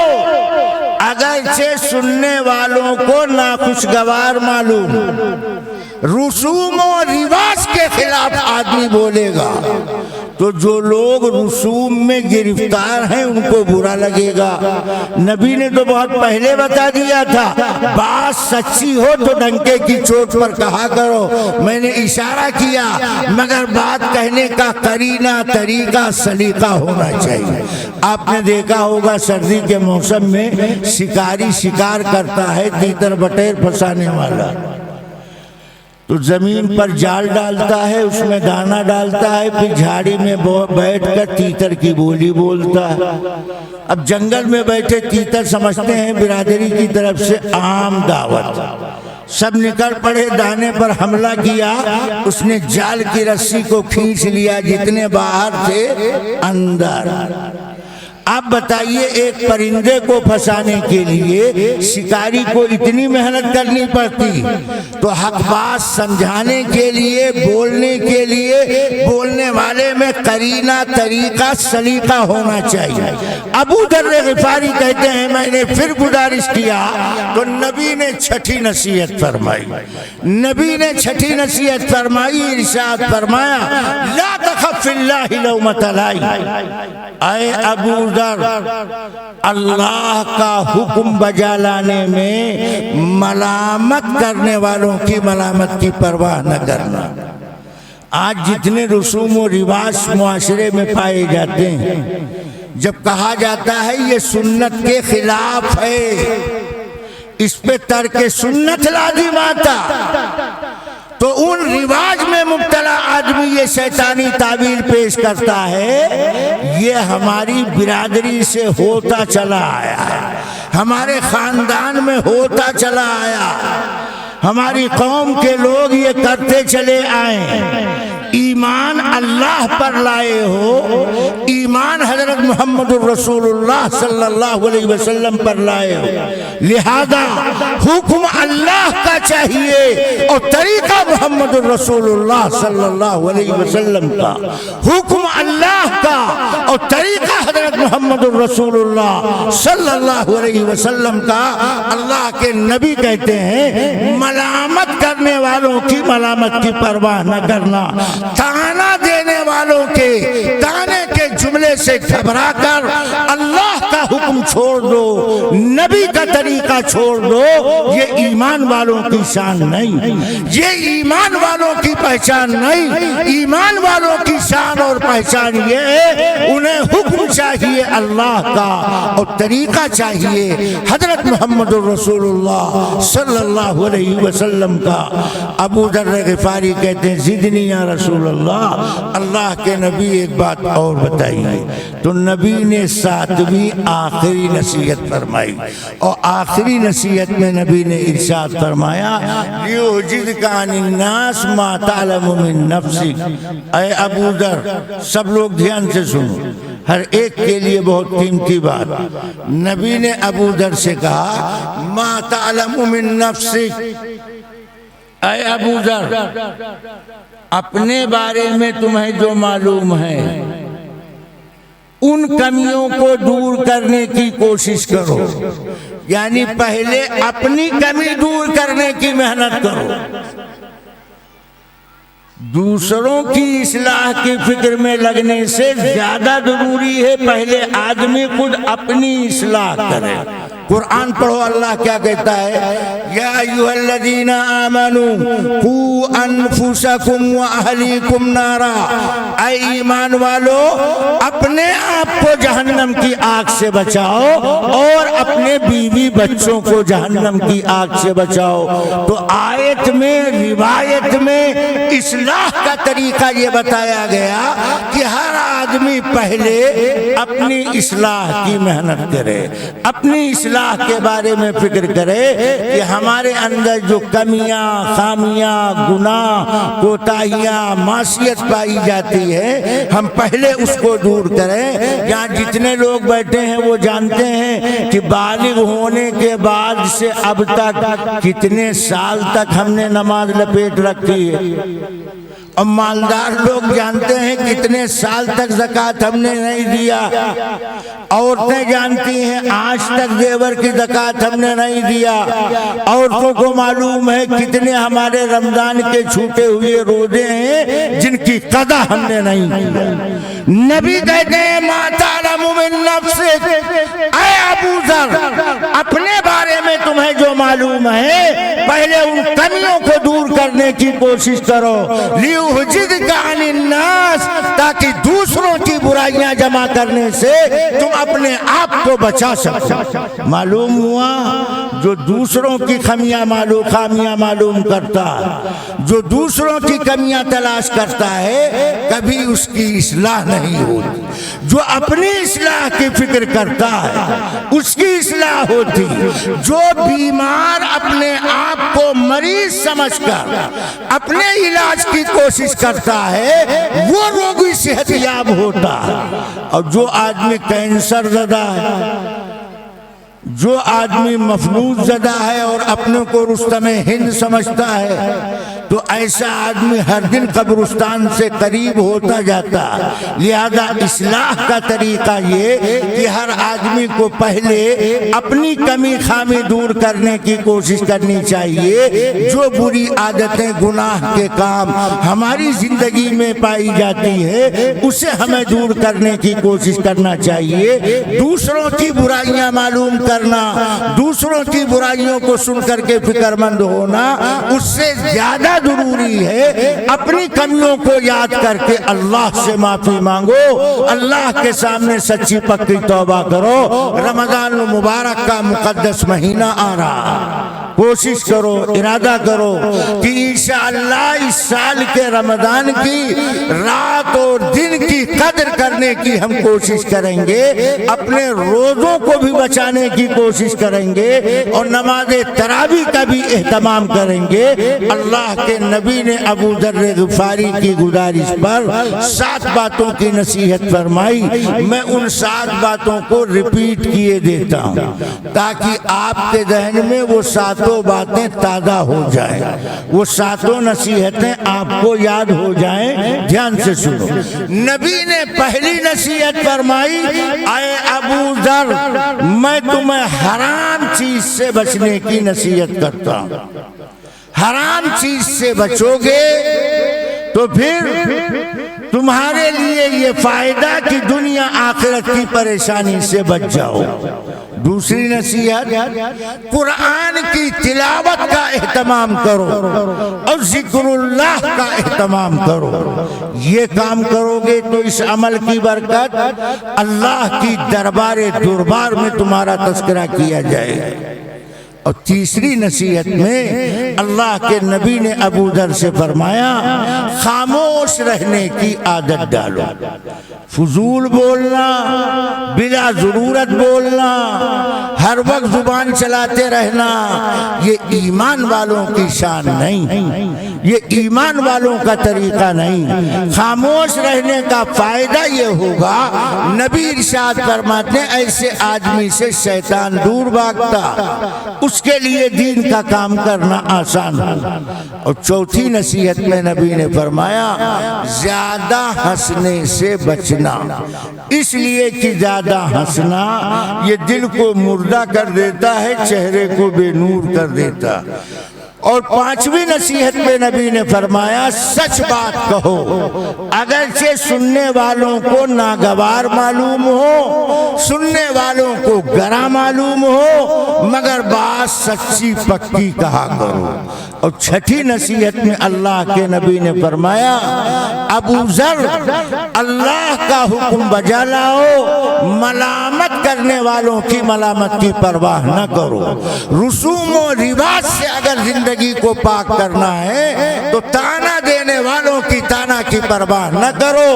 اگرچہ سننے والوں کو ناخوشگوار معلوم۔ رسوم و رواج کے خلاف آدمی بولے گا تو جو لوگ رسوم میں گرفتار ہیں ان کو برا لگے گا۔ نبی نے تو بہت پہلے بتا دیا تھا بات سچی ہو تو ڈنکے کی چوٹ پر کہا کرو۔ میں نے اشارہ کیا مگر بات کہنے کا قرینہ، طریقہ، سلیقہ ہونا چاہیے۔ آپ نے دیکھا ہوگا سردی کے موسم میں شکاری شکار کرتا ہے، تیتر بٹیر پھنسانے والا، تو زمین پر جال ڈالتا ہے، اس میں دانہ ڈالتا ہے، پھر جھاڑی میں بیٹھ کر تیتر کی بولی بولتا ہے۔ اب جنگل میں بیٹھے تیتر سمجھتے ہیں برادری کی طرف سے عام دعوت، سب نکل پڑے، دانے پر حملہ کیا، اس نے جال کی رسی کو کھینچ لیا، جتنے باہر تھے اندر۔ آپ بتائیے ایک پرندے کو پھنسانے کے لیے شکاری کو اتنی محنت کرنی پڑتی، تو حق بات سمجھانے کے لیے، بولنے کے لیے، بولنے والے میں قرینہ، طریقہ، سلیقہ ہونا چاہیے۔ ابو ذر غفاری کہتے ہیں میں نے پھر گزارش کیا تو نبی نے 6ٹھی نصیحت فرمائی۔ نبی نے 6ٹھی نصیحت فرمائی، ارشاد فرمایا لا تخف فی اللہ لومۃ لائم، اے ابو اللہ کا حکم بجا لانے میں ملامت کرنے والوں کی ملامت کی پرواہ نہ کرنا۔ آج جتنے رسوم و رواج معاشرے میں پائے جاتے ہیں، جب کہا جاتا ہے یہ سنت کے خلاف ہے، اس پہ ترک سنت لازم آتا، تو ان رواج میں مبتلا آدمی یہ شیطانی تعویل پیش کرتا ہے یہ ہماری برادری سے ہوتا چلا آیا ہے، ہمارے خاندان میں ہوتا چلا آیا، ہماری قوم کے لوگ یہ کرتے چلے آئے۔ ایمان اللہ پر لائے ہو، ایمان حضرت محمد الرسول اللہ صلی اللہ علیہ وسلم پر لائے ہو، لہذا حکم اللہ کا چاہیے اور طریقہ محمد الرسول اللہ صلی اللہ علیہ وسلم کا، حکم اللہ کا اور طریقہ حضرت محمد الرسول اللہ صلی اللہ علیہ وسلم کا۔ اللہ کے نبی کہتے ہیں ملامت کا کرنے والوں کی ملامت کی پرواہ نہ کرنا، تانا دینے والوں کے تانے کے جملے سے گھبرا کر اللہ کا حکم چھوڑ دو، نبی کا طریقہ چھوڑ دو، یہ ایمان والوں کی شان نہیں، یہ ایمان والوں کی پہچان نہیں۔ ایمان والوں کی شان اور پہچان یہ ہے انہیں حکم چاہیے اللہ کا اور طریقہ چاہیے حضرت محمد رسول اللہ صلی اللہ علیہ وسلم کا۔ ابو ذر غفاری کہتے ہیں زدنی یا رسول اللہ، اللہ کے نبی ایک بات اور بتائیے۔ تو نبی نے ساتویں آخری نصیحت فرمائی، اور آخری نصیحت میں نبی نے ارشاد فرمایا لیُعْجِزْکَ عَنِ النَّاسِ مَا تَعْلَمُ مِن نَفْسِکَ۔ اے ابو ذر، سب لوگ دھیان سے سنو، ہر ایک کے لیے بہت قیمتی بات۔ نبی نے ابو ذر سے کہا ما تعلم من نفسک، اے ابو ذر اپنے بارے میں تمہیں جو معلوم ہے ان کمیوں کو دور کرنے کی کوشش کرو، یعنی پہلے اپنی کمی دور کرنے کی محنت کرو۔ دوسروں کی اصلاح کی فکر میں لگنے سے زیادہ ضروری ہے پہلے آدمی خود اپنی اصلاح کرے۔ قرآن پڑھو، اللہ کیا کہتا ہے یا ایھا الذین آمنوا قوا انفسکم واہلیکم نارا، اے ایمان والو اپنے آپ کو جہنم کی آگ سے بچاؤ اور اپنے بیوی بچوں کو جہنم کی آگ سے بچاؤ۔ تو آیت میں روایت میں اصلاح کا طریقہ یہ بتایا گیا کہ ہر آدمی پہلے اپنی اصلاح کی محنت کرے، اپنی اصلاح کے بارے میں فکر کرے کہ ہمارے اندر جو کمیاں، خامیاں، گناہ، کوتاہیاں، معصیت پائی جاتی ہے ہم پہلے اس کو دور کریں۔ یہاں جتنے لوگ بیٹھے ہیں وہ جانتے ہیں کہ بالغ ہونے کے بعد سے اب تک کتنے سال تک ہم نے نماز لپیٹ رکھی ہے، اور مالدار لوگ جانتے ہیں کتنے سال تک زکوٰۃ ہم نے نہیں دیا، عورتیں جانتی ہیں آج تک زیور کی زکوٰۃ ہم نے نہیں دیا، عورتوں کو معلوم ہے کتنے ہمارے رمضان کے چھوٹے ہوئے روزے ہیں جن کی قضا ہم نے نہیں کی۔ نبی کہتے ہیں ما تعلم من نفسک، اے ابو ذر اپنے بارے میں تمہیں جو معلوم ہے پہلے ان کمیوں کو دور کرنے کی کوشش کرو، لیُعْجِزْکَ عَنِ النَّاسِ، تاکہ دوسروں کی برائیاں جمع کرنے سے تم اپنے آپ کو بچا سکو۔ معلوم ہوا جو دوسروں کی خامیاں معلوم کرتا ہے، جو دوسروں کی کمیاں تلاش کرتا ہے کبھی اس کی اصلاح نہیں ہوتی، جو اپنی اصلاح کی فکر کرتا ہے اس کی اصلاح ہوتی، جو بیمار اپنے آپ کو مریض سمجھ کر اپنے علاج کی کوشش کرتا ہے وہ روگی صحت یاب ہوتا ہے، اور جو آدمی کینسر زدہ ہے، جو آدمی مفلوج زدہ ہے اور اپنے کو رستم ہند سمجھتا ہے تو ایسا آدمی ہر دن قبرستان سے قریب ہوتا جاتا ہے۔ لہذا اصلاح کا طریقہ یہ کہ ہر آدمی کو پہلے اپنی کمی خامی دور کرنے کی کوشش کرنی چاہیے۔ جو بری عادتیں، گناہ کے کام ہماری زندگی میں پائی جاتی ہے اسے ہمیں دور کرنے کی کوشش کرنا چاہیے۔ دوسروں کی برائیاں معلوم کرنا، دوسروں کی برائیوں کو سن کر کے فکر مند ہونا اس سے زیادہ ضروری ہے اپنی کمیوں کو یاد کر کے اللہ سے معافی مانگو، اللہ کے سامنے سچی پکی توبہ کرو۔ رمضان المبارک کا مقدس مہینہ آ رہا، کوشش کرو، ارادہ کرو کہ انشاءاللہ اس سال کے رمضان کی رات اور دن کی قدر کرنے کی ہم کوشش کریں گے، اپنے روزوں کو بھی بچانے کی کوشش کریں گے اور نماز تراویح کا بھی اہتمام کریں گے۔ اللہ کے نبی نے ابو ذر غفاری کی گزارش پر 7 باتوں کی نصیحت فرمائی، میں ان 7 باتوں کو ریپیٹ کیے دیتا ہوں تاکہ آپ کے ذہن میں وہ 7 باتیں تازہ ہو جائیں، وہ 7 نصیحتیں آپ کو یاد ہو جائیں۔ دھیان سے سنو، نبی نے پہلی نصیحت فرمائی اے ابو ذر میں تمہیں حرام چیز سے بچنے کی نصیحت کرتا ہوں۔ حرام چیز سے بچو گے تو پھر تمہارے لیے یہ فائدہ کہ دنیا آخرت کی پریشانی سے بچ جاؤ۔ دوسری نصیحت، قرآن کی تلاوت کا اہتمام کرو اور ذکر اللہ کا اہتمام کرو۔ یہ کام کرو گے تو اس عمل کی برکت اللہ کی دربار میں تمہارا تذکرہ کیا جائے گا۔ اور تیسری نصیحت میں اللہ کے نبی نے ابو ذر سے فرمایا، خاموش رہنے کی عادت ڈالو۔ فضول بولنا، بلا ضرورت بولنا، ہر وقت زبان چلاتے رہنا، یہ ایمان والوں کی شان نہیں، یہ ایمان والوں کا طریقہ نہیں۔ خاموش رہنے کا فائدہ یہ ہوگا، نبی ارشاد فرماتے ہیں ایسے آدمی سے شیطان دور بھاگتا، اس کے لیے دین کا کام کرنا آسان ہے۔ اور چوتھی نصیحت میں نبی نے فرمایا، زیادہ ہنسنے سے بچنا، اس لیے کہ زیادہ ہنسنا یہ دل کو مردہ کر دیتا ہے، چہرے کو بے نور کر دیتا۔ اور پانچویں نصیحت میں نبی نے فرمایا، سچ بات کہو، اگرچہ سننے والوں کو ناگوار معلوم ہو، سننے والوں کو گراں معلوم ہو، مگر بات سچی پکی کہا کرو۔ اور چھٹی نصیحت میں اللہ کے نبی نے فرمایا، ابو ذر اللہ کا حکم بجا لاؤ، ملامت کرنے والوں کی ملامت کی پرواہ نہ کرو۔ رسوم و رواج سے اگر زندگی کو پاک کرنا ہے تو تانا دینے والوں کی تانا کی پرواہ نہ کرو۔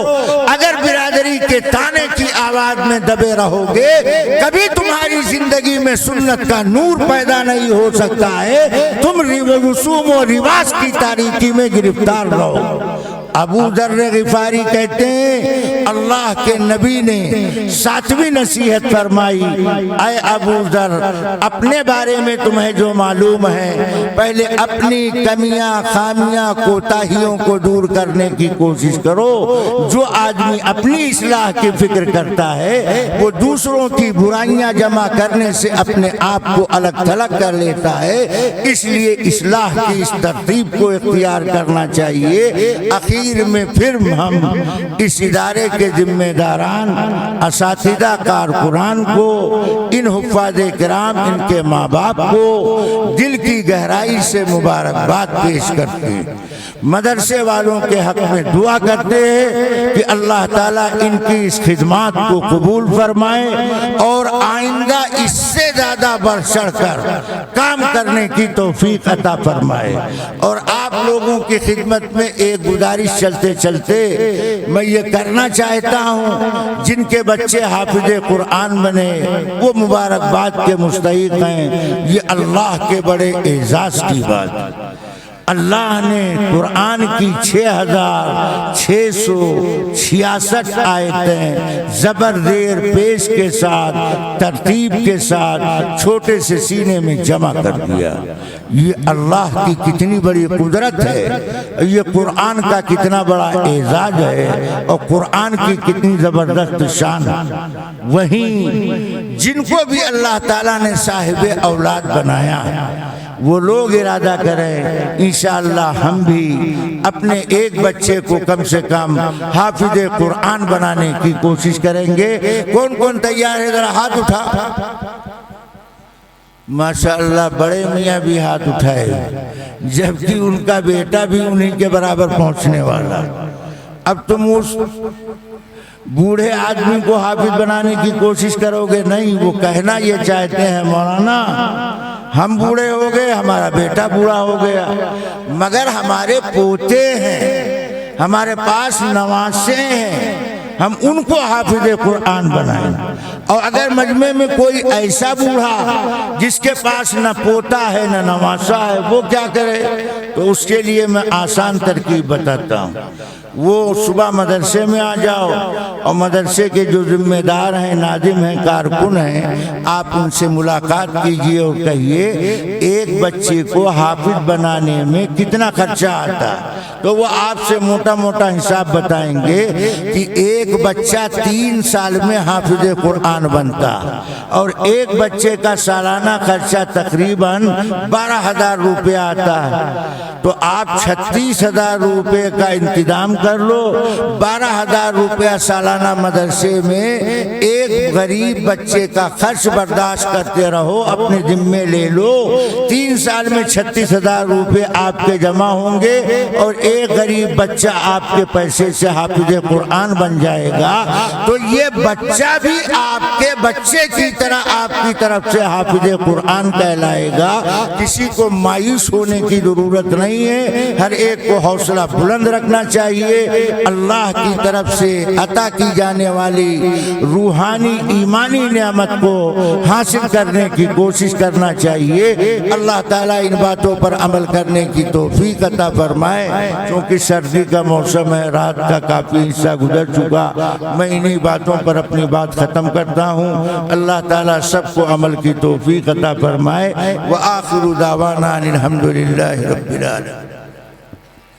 اگر برادری کے تانے کی آواز میں دبے رہو گے، کبھی تمہاری زندگی میں سنت کا نور پیدا نہیں ہو سکتا ہے، تم رسوم و رواج کی تاریکی میں گرفتار رہو۔ ابو ذر غفاری کہتے ہیں، اللہ کے نبی نے ساتویں نصیحت فرمائی، اے ابو ذر، اپنے بارے میں تمہیں جو معلوم ہے، پہلے اپنی کمیاں، خامیاں، کوتاہیوں کو دور کرنے کی کوشش کرو۔ جو آدمی اپنی اصلاح کی فکر کرتا ہے، وہ دوسروں کی برائیاں جمع کرنے سے اپنے آپ کو الگ تھلگ کر لیتا ہے۔ اس لیے اصلاح کی اس ترتیب کو اختیار کرنا چاہیے۔ میں پھر ہم اس ادارے کے ذمہ داران، اساتذہ، کارکنان کو، ان حفاظ کرام، ان کے ماں باپ کو دل کی گہرائی سے مبارکباد پیش کرتے ہیں۔ مدرسے والوں کے حق میں دعا کرتے ہیں کہ اللہ تعالیٰ ان کی اس خدمات کو قبول فرمائے اور آئندہ اس سے زیادہ بڑھ چڑھ کر کام کرنے کی توفیق عطا فرمائے۔ اور آپ لوگوں کی خدمت میں ایک گزارش چلتے چلتے میں یہ کرنا چاہتا ہوں، جن کے بچے حافظ قرآن بنے وہ مبارکباد کے مستحق ہیں، یہ اللہ کے بڑے اعزاز کی بات ہے۔ اللہ نے قرآن کی 6666 آیتیں زبر زیر پیش کے ساتھ، ترتیب کے ساتھ چھوٹے سے سینے میں جمع کر دیا۔ یہ اللہ کی کتنی بڑی قدرت ہے، یہ قرآن کا کتنا بڑا اعزاز ہے، اور قرآن کی کتنی زبردست شان ہے۔ وہیں جن کو بھی اللہ تعالیٰ نے صاحب اولاد بنایا، وہ لوگ ارادہ کریں انشاءاللہ ہم بھی اپنے ایک بچے کو کم سے کم حافظ قرآن بنانے کی کوشش کریں گے۔ کون کون تیار ہے؟ ذرا ہاتھ اٹھا۔ ماشاءاللہ بڑے میاں بھی ہاتھ اٹھائے، جبکہ ان کا بیٹا بھی انہی کے برابر پہنچنے والا۔ اب تم اس بوڑھے آدمی کو حافظ بنانے کی کوشش کرو گے؟ نہیں، وہ کہنا یہ چاہتے ہیں، مولانا ہم بوڑھے ہو گئے، ہمارا بیٹا بوڑھا ہو گیا، مگر ہمارے پوتے ہیں، ہمارے پاس نواسے ہیں، ہم ان کو حافظ قرآن بنائیں۔ اور اگر مجمع میں کوئی ایسا بوڑھا جس کے پاس نہ پوتا ہے نہ نواسا ہے، وہ کیا کرے؟ تو اس کے لیے میں آسان ترکیب بتاتا ہوں۔ وہ صبح مدرسے میں آ جاؤ، اور مدرسے کے جو ذمہ دار ہیں، ناظم ہیں، کارکن ہیں، آپ ان سے ملاقات کیجئے اور کہیے ایک بچے کو حافظ بنانے میں کتنا خرچہ آتا ہے، تو وہ آپ سے موٹا موٹا حساب بتائیں گے کہ ایک بچہ 3 سال میں حافظ قرآن بنتا، اور ایک بچے کا سالانہ خرچہ تقریباً 12,000 روپے آتا ہے، تو آپ 36,000 روپے کا انتظام کر لو۔ 12,000 روپیہ سالانہ مدرسے میں ایک غریب بچے کا خرچ برداشت کرتے رہو، اپنے ذمے لے لو، 3 سال میں 36,000 روپے آپ کے جمع ہوں گے، اور ایک غریب بچہ آپ کے پیسے سے حافظ قرآن بن جائے گا، تو یہ بچہ بھی آپ کے بچے کی طرح آپ کی طرف سے حافظ قرآن کہلائے گا۔ کسی کو مایوس ہونے کی ضرورت نہیں ہے، ہر ایک کو حوصلہ بلند رکھنا چاہیے، اللہ کی طرف سے عطا کی جانے والی روحانی ایمانی نعمت کو حاصل کرنے کی کوشش کرنا چاہیے۔ اللہ تعالیٰ ان باتوں پر عمل کرنے کی توفیق عطا فرمائے۔ کیونکہ سردی کا موسم ہے، رات کا کافی حصہ گزر چکا، میں انہی باتوں پر اپنی بات ختم کرتا ہوں۔ اللہ تعالیٰ سب کو عمل کی توفیق عطا فرمائے۔ وآخر دعوانا الحمدللہ رب العالمین۔